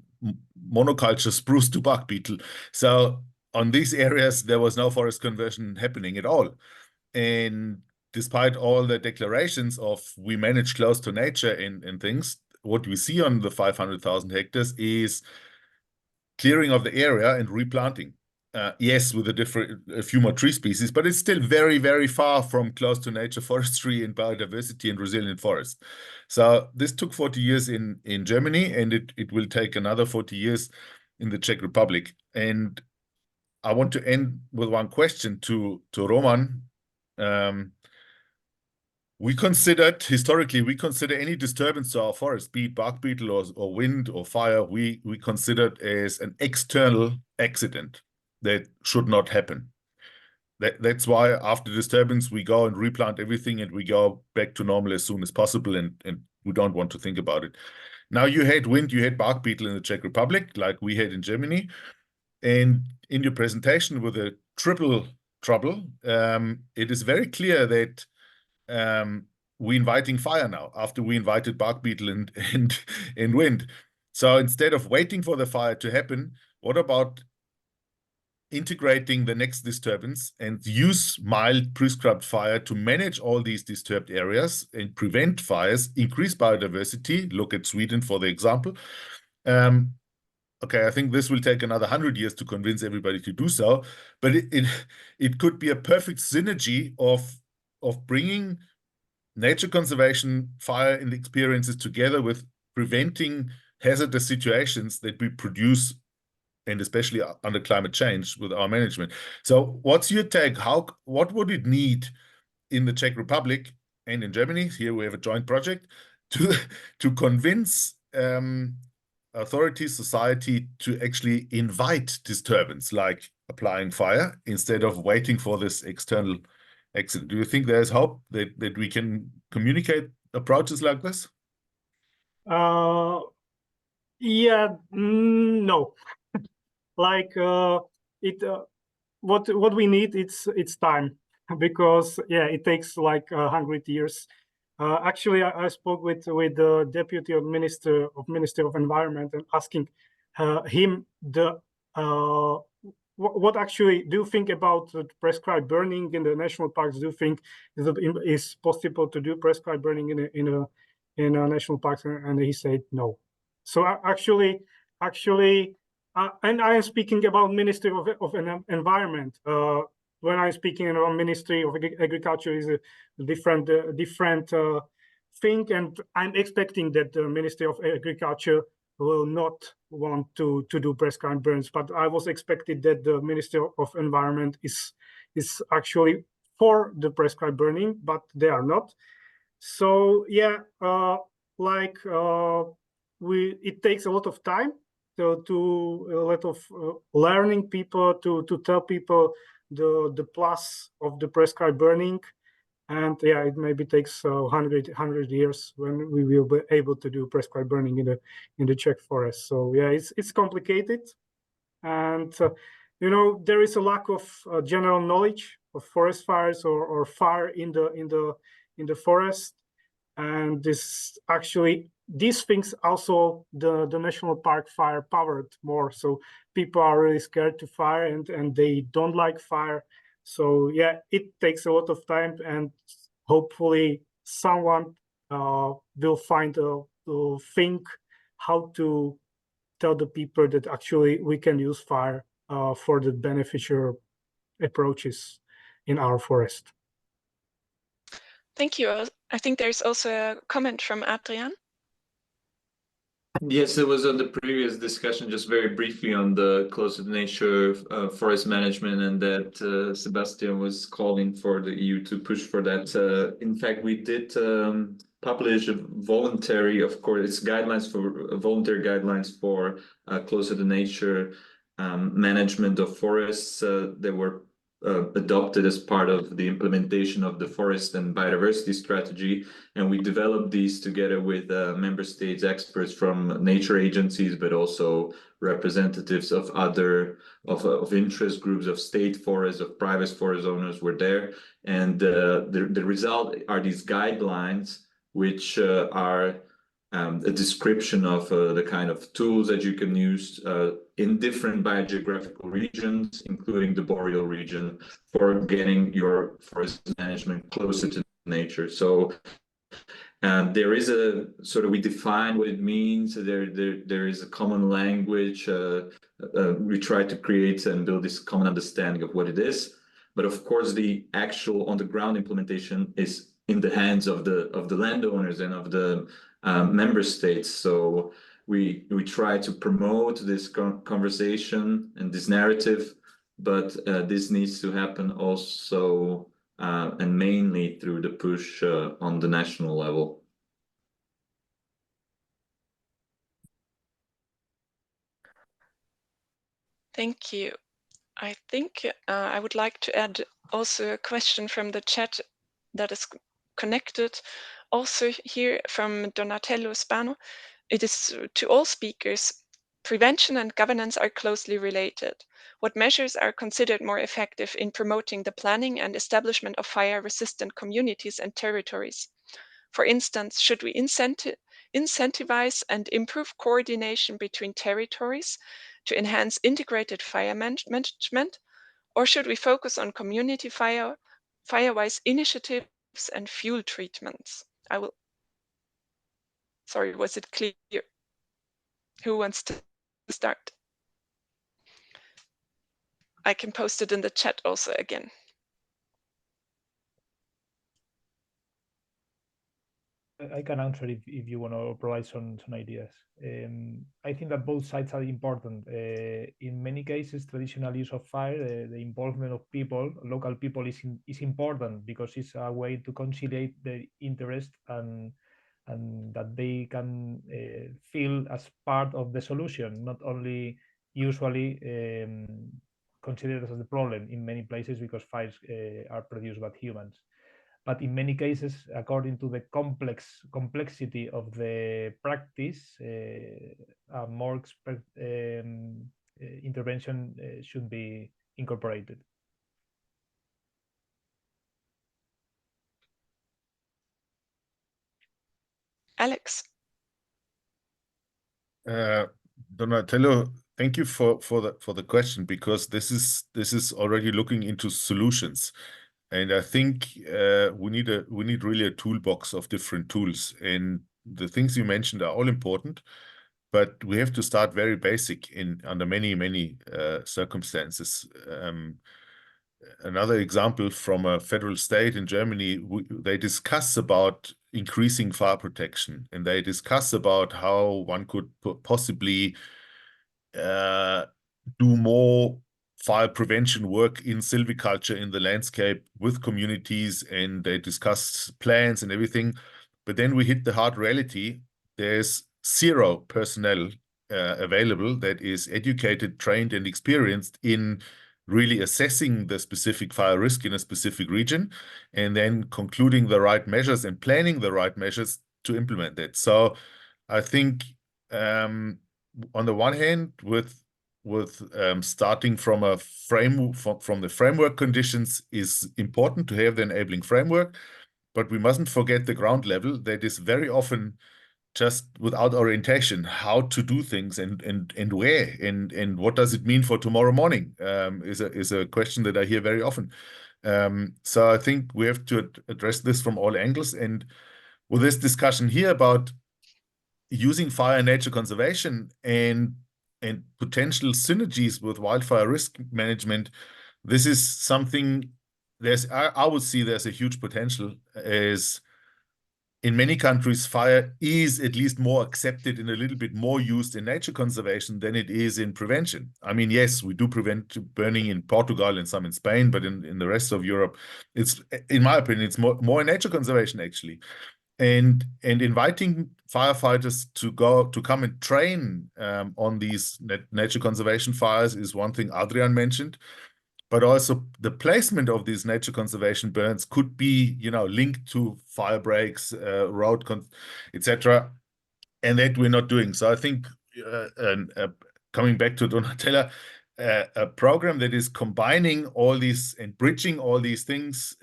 monoculture spruce to bark beetle. So on these areas, there was no forest conversion happening at all. And despite all the declarations of we manage close to nature and things, what we see on the 500,000 hectares is clearing of the area and replanting. Yes, with a few more tree species, but it's still very, very far from close to nature forestry and biodiversity and resilient forest. So this took 40 years in Germany, and it will take another 40 years in the Czech Republic. And I want to end with one question to Roman. Historically, we consider any disturbance to our forest, be it bark beetle or wind or fire, we considered as an external accident that should not happen. That's why after disturbance, we go and replant everything and we go back to normal as soon as possible, and we don't want to think about it. Now you had wind, you had bark beetle in the Czech Republic, like we had in Germany. And in your presentation with a triple trouble, it is very clear that we're inviting fire now after we invited bark beetle and wind. So instead of waiting for the fire to happen, what about integrating the next disturbance and use mild prescribed fire to manage all these disturbed areas and prevent fires, increase biodiversity? Look at Sweden for the example. Okay, I think this will take another 100 years to convince everybody to do so, but it could be a perfect synergy of bringing nature conservation, fire and experiences together with preventing hazardous situations that we produce, and especially under climate change with our management. So what's your take? What would it need in the Czech Republic and in Germany? Here we have a joint project to convince authorities, society to actually invite disturbance, like applying fire, instead of waiting for this external accident. Do you think there's hope that we can communicate approaches like this? Yeah, no. What we need, it's time, because it takes like 100 years Actually, I spoke with the deputy of Minister of Environment and asking him what actually do you think about prescribed burning in the national parks? Do you think is possible to do prescribed burning in a national parks? And he said no. So actually, and I am speaking about Ministry of Environment. When I'm speaking about Ministry of Agriculture is a different thing, and I'm expecting that the Ministry of Agriculture will not want to do prescribed burns, but I was expected that the Ministry of Environment is actually for the prescribed burning, but they are not. So yeah, it takes a lot of time to a lot of learning people to tell people the plus of the prescribed burning. And yeah, it maybe takes 100 years when we will be able to do prescribed burning in the Czech forest. So yeah, it's complicated, and you know, there is a lack of general knowledge of forest fires or fire in the forest, and these things also the national park fire powered more. So people are really scared to fire and they don't like fire. So yeah, it takes a lot of time, and hopefully someone will find to think how to tell the people that actually we can use fire for the beneficial approaches in our forest. Thank you. I think there's also a comment from Adrián. Yes, it was on the previous discussion, just very briefly on the close to nature forest management, and that Sebastian was calling for the EU to push for that. In fact, we did publish a voluntary, of course, it's guidelines for voluntary guidelines for close to the nature management of forests. They were adopted as part of the implementation of the forest and biodiversity strategy, and we developed these together with member states experts from nature agencies, but also representatives of other of interest groups, of state forests, of private forest owners were there, and the result are these guidelines, which are a description of the kind of tools that you can use in different biogeographical regions, including the boreal region, for getting your forest management closer to nature. So there is a sort of, we define what it means. There is a common language. We try to create and build this common understanding of what it is. But of course, the actual on the ground implementation is in the hands of the landowners and of the member states. So we try to promote this conversation and this narrative, but this needs to happen also and mainly through the push on the national level. Thank you. I think I would like to add also a question from the chat that is connected. Also here from Donatello Spano. It is to all speakers, prevention and governance are closely related. What measures are considered more effective in promoting the planning and establishment of fire-resistant communities and territories? For instance, should we incentivize and improve coordination between territories to enhance integrated fire management, or should we focus on community fire-wise initiatives and fuel treatments? Sorry, was it clear? Who wants to start? I can post it in the chat also again. I can answer if you want to provide some ideas. I think that both sides are important. In many cases, traditional use of fire, the involvement of people, local people, is important because it's a way to conciliate the interest and that they can feel as part of the solution, not only usually considered as the problem in many places because fires are produced by humans. But in many cases, according to the complexity of the practice, a more expert intervention should be incorporated. Alex. Donatello, thank you for the question, because this is already looking into solutions, and I think we need really a toolbox of different tools, and the things you mentioned are all important, but we have to start very basic under many circumstances. Another example from a federal state in Germany, they discuss about increasing fire protection, and they discuss about how one could possibly do more fire prevention work in silviculture in the landscape with communities, and they discuss plans and everything. But then we hit the hard reality. There's 0 personnel available that is educated, trained, and experienced in really assessing the specific fire risk in a specific region, and then concluding the right measures and planning the right measures to implement that. So I think on the one hand, with starting from a from the framework conditions is important to have the enabling framework, but we mustn't forget the ground level that is very often just without orientation, how to do things and where and what does it mean for tomorrow morning is a question that I hear very often. So I think we have to address this from all angles. And with this discussion here about using fire and nature conservation and potential synergies with wildfire risk management, this is something I would see there's a huge potential, as in many countries, fire is at least more accepted and a little bit more used in nature conservation than it is in prevention. I mean, yes, we do prevent burning in Portugal and some in Spain, but in the rest of Europe, it's, in my opinion, it's more in nature conservation actually. And inviting firefighters to come and train on these nature conservation fires is one thing Adrián mentioned. But also the placement of these nature conservation burns could be, linked to fire breaks, road, etc., and that we're not doing. So I think, coming back to Donatella, a program that is combining all these and bridging all these things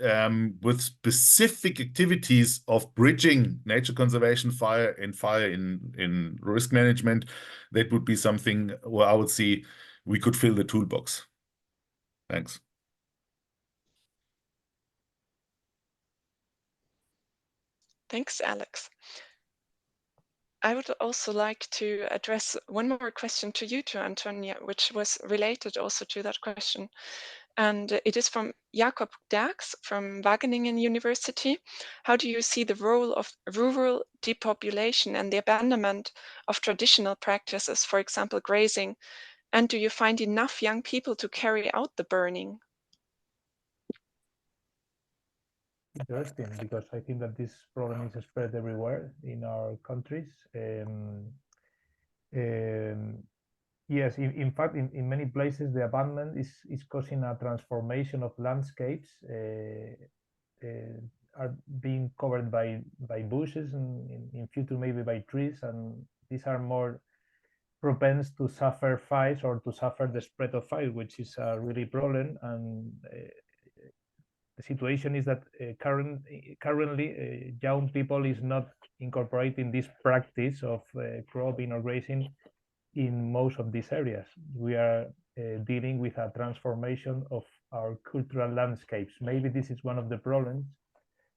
with specific activities of bridging nature conservation, fire, and fire in risk management, that would be something where I would see we could fill the toolbox. Thanks. Thanks, Alex. I would also like to address one more question to you, to Antonia, which was related also to that question. And it is from Jakob Dax from Wageningen University. How do you see the role of rural depopulation and the abandonment of traditional practices, for example, grazing? And do you find enough young people to carry out the burning? Interesting, because I think that this problem is spread everywhere in our countries. Yes, in fact, in many places, the abandonment is causing a transformation of landscapes. Are being covered by bushes, and in future maybe by trees, and these are more propense to suffer fires or to suffer the spread of fire, which is a really problem. And the situation is that currently young people is not incorporating this practice of cropping or grazing in most of these areas. We are dealing with a transformation of our cultural landscapes. Maybe this is one of the problems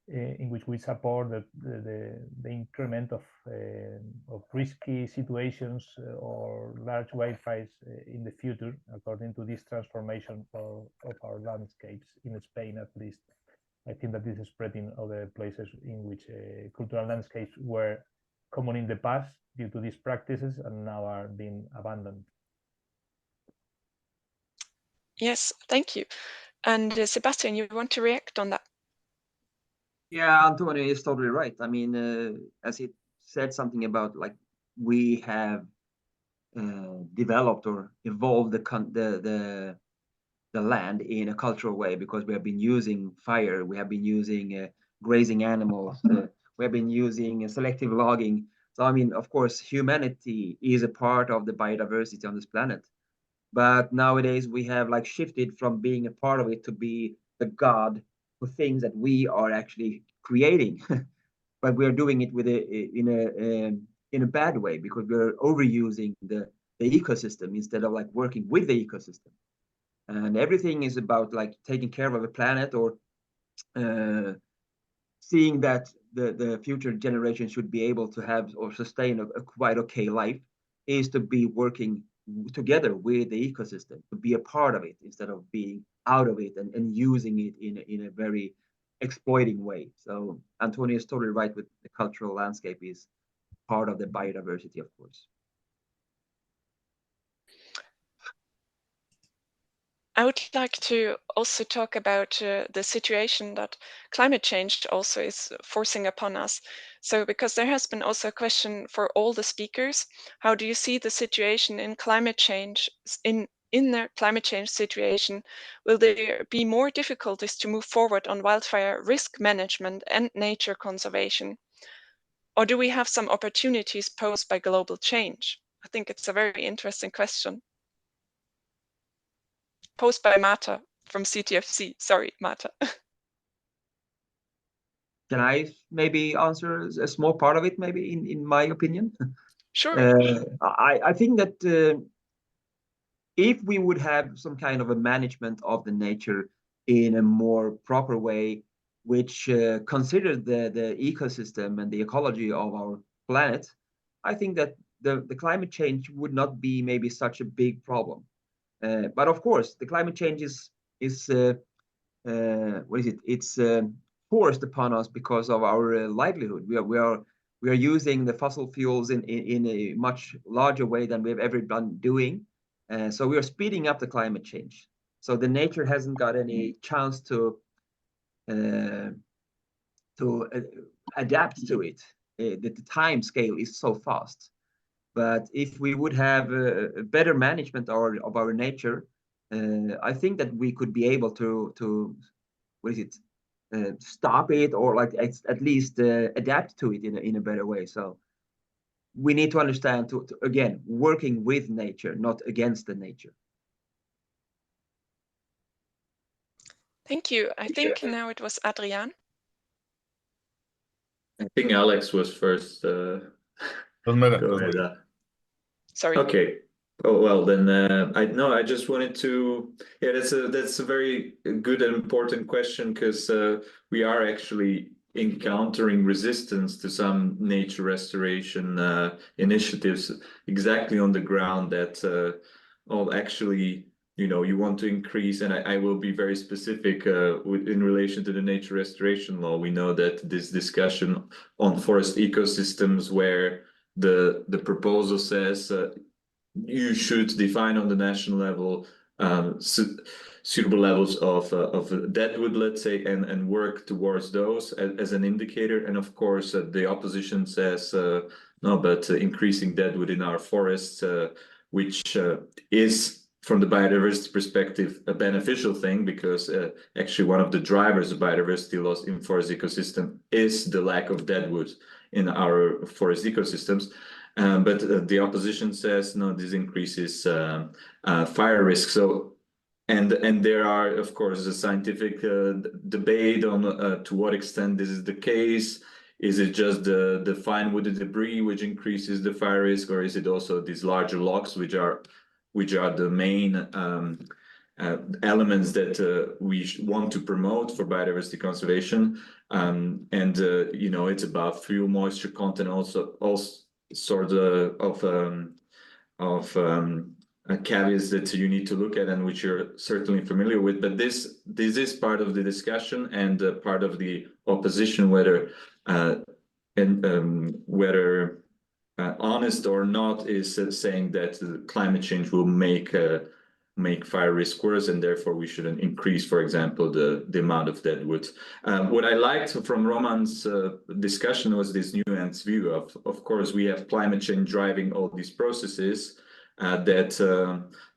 in which we support the increment of risky situations or large wildfires in the future, according to this transformation of our landscapes in Spain, at least. I think that this is spread in other places in which cultural landscapes were common in the past due to these practices and now are being abandoned. Yes, thank you. And Sebastian, you want to react on that? Yeah, Antonio is totally right. I mean, as he said something about, like, we have developed or evolved the land in a cultural way because we have been using fire, we have been using grazing animals, we have been using selective logging. So I mean, of course, humanity is a part of the biodiversity on this planet, but nowadays we have like shifted from being a part of it to be the god who thinks that we are actually creating but we are doing it with in a bad way, because we're overusing the ecosystem instead of like working with the ecosystem. And everything is about like taking care of a planet, or seeing that the future generation should be able to have or sustain a quite okay life, is to be working together with the ecosystem, to be a part of it instead of being out of it and using it in a very exploiting way. So Antonio is totally right with the cultural landscape is part of the biodiversity, of course. I would like to also talk about the situation that climate change also is forcing upon us. So, because there has been also a question for all the speakers, how do you see the situation in climate change, in the climate change situation? Will there be more difficulties to move forward on wildfire risk management and nature conservation? Or do we have some opportunities posed by global change? I think it's a very interesting question. Posed by Marta from CTFC. Sorry, Marta. Can I maybe answer a small part of it, maybe in my opinion? Sure. I think that if we would have some kind of a management of the nature in a more proper way, which considers the ecosystem and the ecology of our planet, I think that the climate change would not be maybe such a big problem. But of course, the climate change is what is it? It's forced upon us because of our livelihood. We are using the fossil fuels in a much larger way than we've ever been doing. So we are speeding up the climate change. So the nature hasn't got any chance to adapt to it. The time scale is so fast. But if we would have a better management of our nature, I think that we could be able to what is it, stop it, or like at least adapt to it in a better way. So we need to understand to again, working with nature, not against the nature. Thank you. I think now it was Adrián. I think Alex was first. Doesn't matter. Go ahead. Sorry. Okay. Oh well, then I just wanted to. Yeah, that's a very good and important question, because we are actually encountering resistance to some nature restoration initiatives exactly on the ground that actually, you know, you want to increase, and I will be very specific in relation to the nature restoration law. We know that this discussion on forest ecosystems, where the proposal says you should define on the national level suitable levels of deadwood, let's say, and work towards those as an indicator. And of course, the opposition says no, but increasing deadwood in our forests, which is, from the biodiversity perspective, a beneficial thing, because actually one of the drivers of biodiversity loss in forest ecosystem is the lack of deadwood in our forest ecosystems. But the opposition says no, this increases fire risk. So, and there are, of course, a scientific debate on to what extent this is the case. Is it just the fine wooded debris which increases the fire risk, or is it also these larger logs which are the main elements that we want to promote for biodiversity conservation? You know, it's about fuel moisture content, also sort of caveats that you need to look at, and which you're certainly familiar with. But this is part of the discussion and part of the opposition, whether honest or not, is saying that climate change will make fire risk worse, and therefore we shouldn't increase, for example, the amount of deadwood. What I liked from Roman's discussion was this nuanced view of course, we have climate change driving all these processes that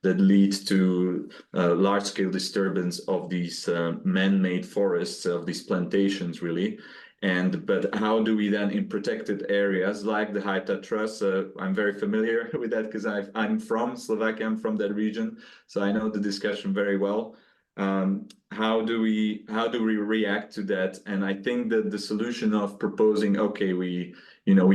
lead to large-scale disturbance of these man-made forests, of these plantations, really. But how do we then, in protected areas like the High Tatras, I'm very familiar with that because I'm from Slovakia, I'm from that region, so I know the discussion very well. How do we react to that? And I think that the solution of proposing, okay, we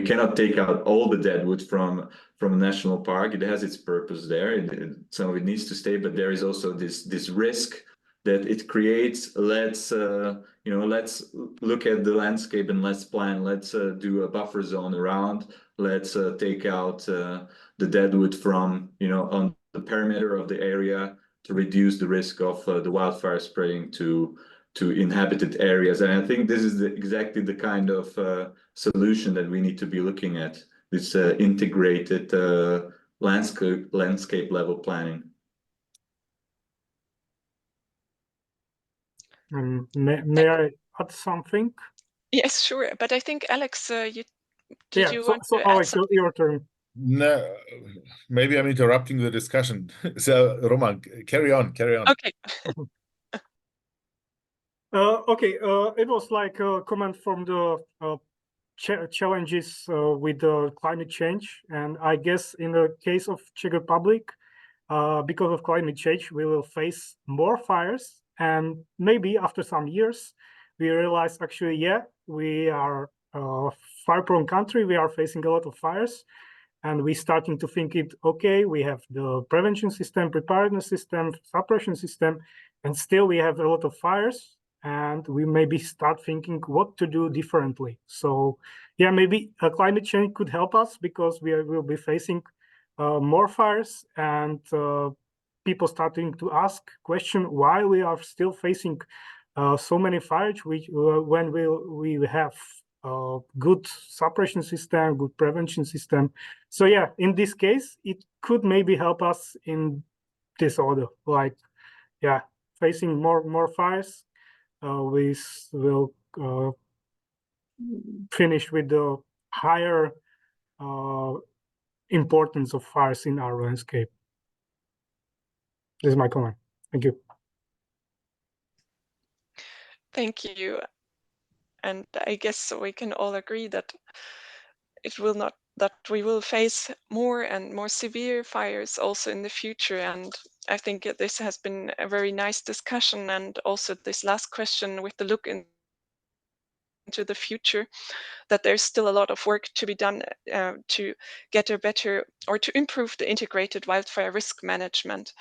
cannot take out all the deadwood from a national park. It has its purpose there. Some of it needs to stay, but there is also this risk that it creates. Let's look at the landscape and let's plan. Let's do a buffer zone around. Let's take out the deadwood from on the perimeter of the area to reduce the risk of the wildfire spreading to inhabited areas. And I think this is exactly the kind of solution that we need to be looking at. This integrated landscape level planning. May I add something? Yes, sure. But I think, Alex, you want to add Alex, something? your turn. No, maybe I'm interrupting the discussion. So, Roman, carry on. Okay. Okay, it was like a comment from the challenges with the climate change. And I guess in the case of Czech Republic, because of climate change, we will face more fires. And maybe after some years, we realize actually, yeah, we are a fire-prone country. We are facing a lot of fires. And we starting to think it, okay, we have the prevention system, preparedness system, suppression system, and still we have a lot of fires. And we maybe start thinking what to do differently. So yeah, maybe climate change could help us because we will be facing more fires, and people starting to ask question why we are still facing so many fires, when we have good suppression system, good prevention system. So yeah, in this case, it could maybe help us in this order, like, yeah, facing more fires. We will finish with the higher importance of fires in our landscape. This is my comment. Thank you. Thank you. And I guess we can all agree that we will face more and more severe fires also in the future. And I think this has been a very nice discussion, and also this last question with the look into the future, that there's still a lot of work to be done to get a better, or to improve the integrated wildfire risk management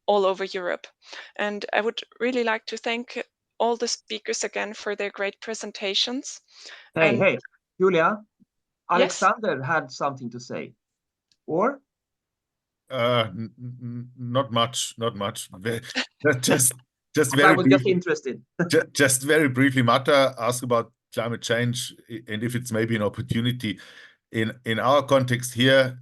all over Europe. And I would really like to thank all the speakers again for their great presentations. Hey, Julia, Yes? Alexander had something to say, or? Not much. Just very I was just briefly. interested. Just very briefly, Marta asked about climate change and if it's maybe an opportunity. In our context here,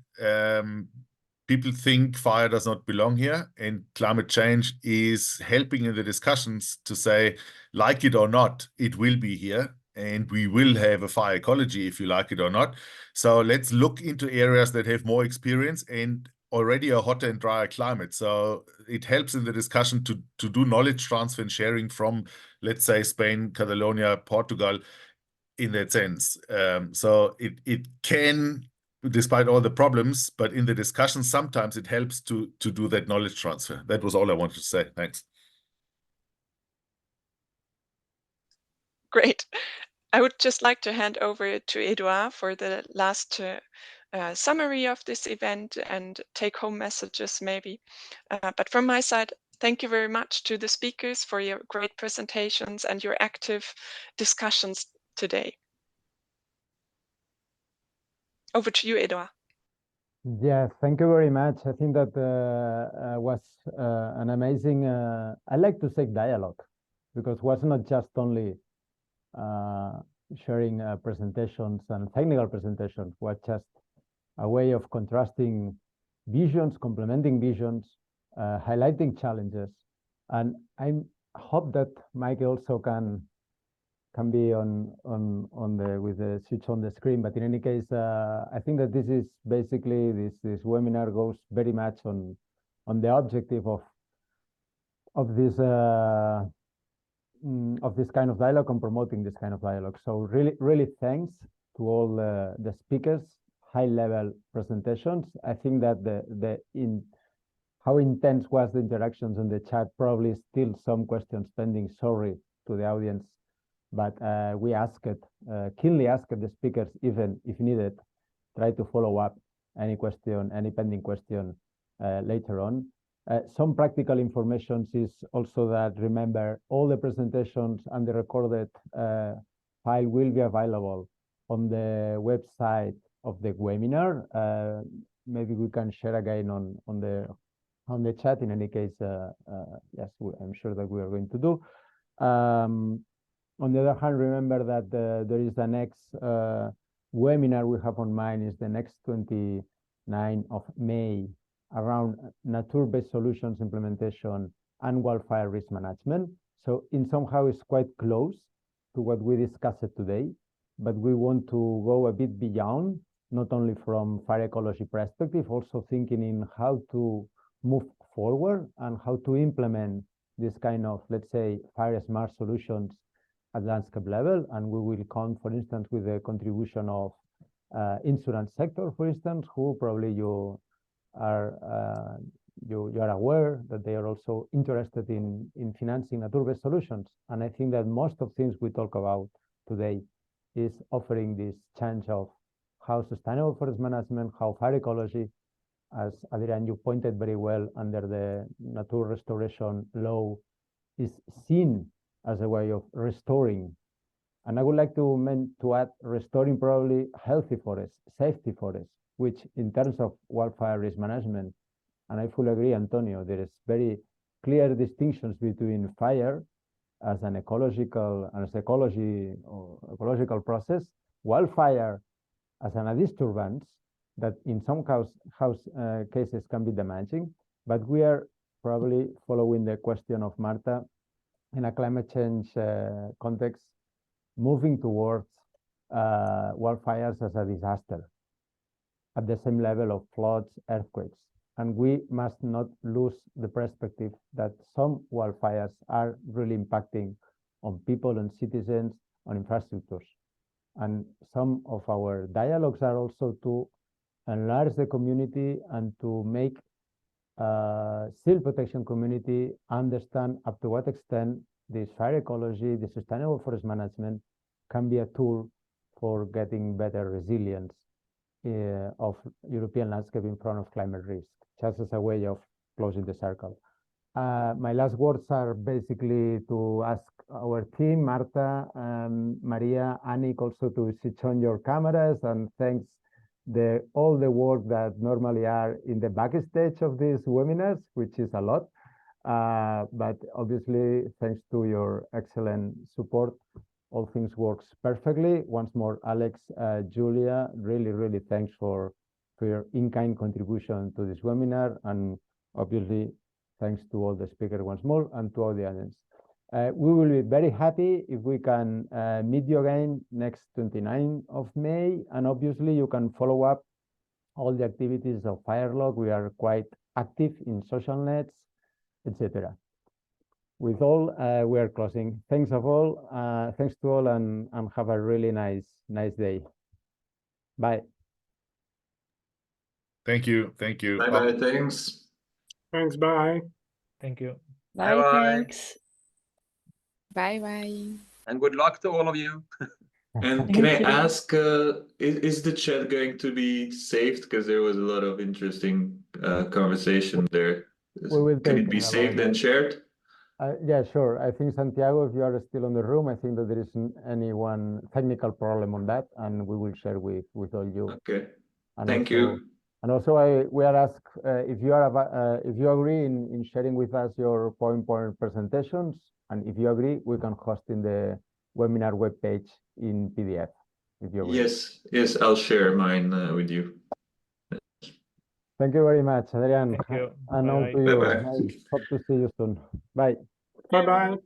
people think fire does not belong here, and climate change is helping in the discussions to say, like it or not, it will be here, and we will have a fire ecology if you like it or not. So let's look into areas that have more experience and already a hotter and drier climate. So it helps in the discussion to do knowledge transfer and sharing from, let's say, Spain, Catalonia, Portugal, in that sense. So it can, despite all the problems, but in the discussion, sometimes it helps to do that knowledge transfer. That was all I wanted to say. Thanks. Great. I would just like to hand over to Adrián for the last summary of this event and take-home messages maybe. But from my side, thank you very much to the speakers for your great presentations and your active discussions today. Over to you, Adrián. Yeah, thank you very much. I think that was an amazing, I like to say dialogue, because it was not just only sharing presentations and technical presentations, was just a way of contrasting visions, complementing visions, highlighting challenges. And I hope that Mike also can be on the with the switch on the screen. But in any case, I think that this is basically this webinar goes very much on the objective of this kind of dialogue and promoting this kind of dialogue. So really thanks to all the speakers, high level presentations. I think that how intense was the interactions on the chat? Probably still some questions pending. Sorry to the audience, but we keenly asked the speakers, even if needed, try to follow up any question, any pending question later on. Some practical information is also that, remember, all the presentations and the recorded file will be available on the website of the webinar. Maybe we can share again on the chat. In any case, yes, I'm sure that we are going to do. On the other hand, remember that there is the next webinar we have on mind is the next 29th of May around nature-based solutions implementation and wildfire risk management. So in somehow it's quite close to what we discussed today, but we want to go a bit beyond, not only from fire ecology perspective, also thinking in how to move forward and how to implement this kind of, let's say, fire smart solutions at landscape level. And we will count, for instance, with the contribution of insurance sector, for instance, who probably you are aware that they are also interested in financing nature-based solutions. And I think that most of things we talk about today is offering this chance of how sustainable forest management, how fire ecology, as Adrián, you pointed very well under the nature restoration law, is seen as a way of restoring. And I would like to add restoring probably healthy forests, safety forests, which in terms of wildfire risk management, and I fully agree, Antonio, there is very clear distinctions between fire as an ecological process, wildfire as a disturbance that in some cases can be damaging. But we are probably following the question of Marta in a climate change context, moving towards wildfires as a disaster at the same level of floods, earthquakes. And we must not lose the perspective that some wildfires are really impacting on people and citizens, on infrastructures. And some of our dialogues are also to enlarge the community and to make seal protection community understand up to what extent this fire ecology, the sustainable forest management can be a tool for getting better resilience of European landscape in front of climate risk, just as a way of closing the circle. My last words are basically to ask our team, Marta, Maria, Annick, also to switch on your cameras, and thanks all the work that normally are in the backstage of these webinars, which is a lot. But obviously, thanks to your excellent support, all things works perfectly. Once more, Alex, Julia, really thanks for your in-kind contribution to this webinar, and obviously thanks to all the speakers once more and to all the audience. We will be very happy if we can meet you again next 29th of May, and obviously you can follow up all the activities of Firelogue. We are quite active in social nets, etc. With all, we are closing. Thanks to all, and have a really nice day. Bye. Thank you. Bye. Thanks. Thanks, bye. Thank you. Bye, Bye-bye. thanks. Bye. And good luck to all of you. And can I ask, is the chat going to be saved? Because there was a lot of interesting conversation there. Can it be saved and shared? Yeah, sure. I think, Santiago, if you are still in the room, I think that there isn't any technical problem on that, and we will share with all you. Okay. And Thank also, you. And also, we are asked if you agree in sharing with us your PowerPoint presentations, and if you agree, we can host in the webinar webpage in PDF. If you agree. Yes, I'll share mine with you. Thank you very much, Adrián. Thank you. And on to you. I hope to see you soon. Bye. Bye-bye.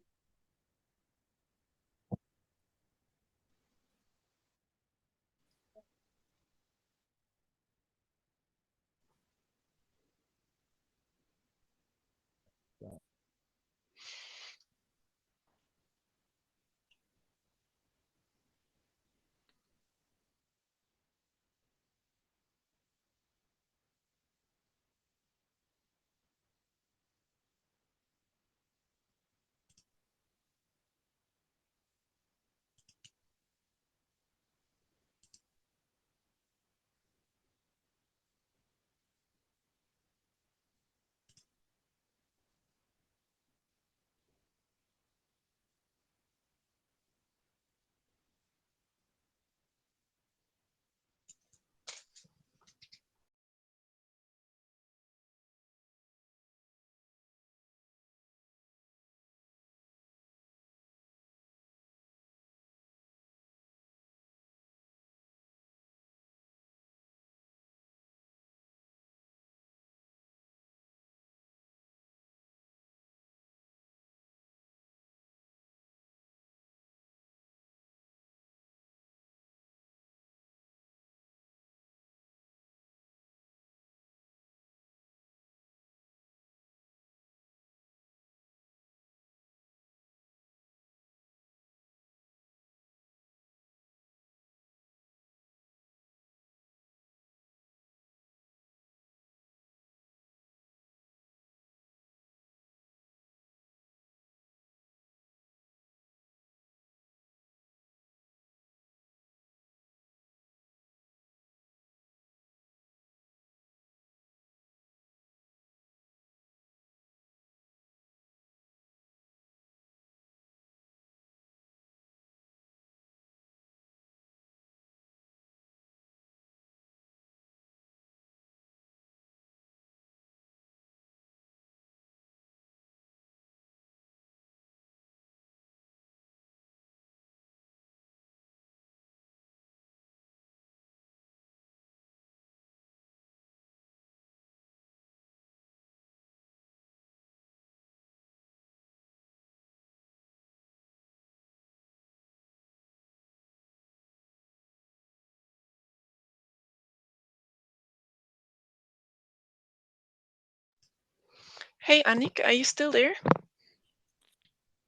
Hey, Annick, are you still there?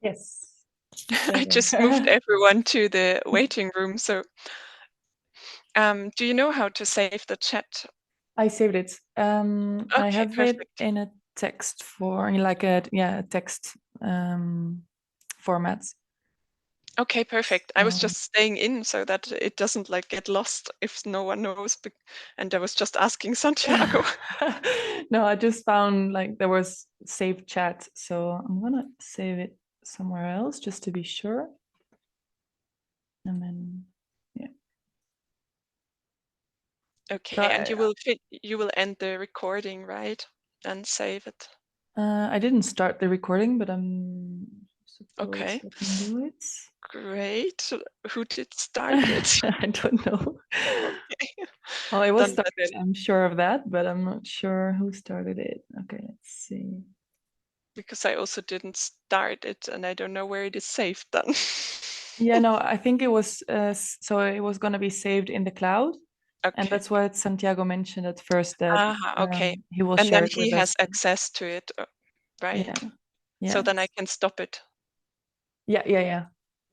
Yes. I just moved everyone to the waiting room. So do you know how to save the chat? I saved it. I have perfect. it in a text text format. Okay, perfect. I was So- just staying in so that it doesn't like get lost if no one knows. And I was just asking Santiago. No, I just found like there was saved chat, so I'm gonna save it somewhere else just to be sure. And then Okay, So and you will end the recording, right? And save it. I didn't start the recording, but I'm supposed Okay. I can do it. Great. Who did start it? I don't know. Okay. Well, it was Then started, I'm sure of that, but I'm not sure who started it. Okay, let's see. Because I also didn't start it and I don't know where it is saved then. Yeah, no, I think it was so it was going to be saved in the cloud. Okay. And that's what Santiago mentioned at first, that okay. he will And share then it he with has us. access to it, right? Yeah. So then I can stop it. Yeah.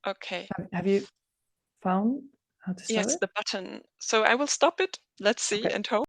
Okay. Have you found how to start Yes, it? the button. So I will stop it. Let's see Okay. and hope.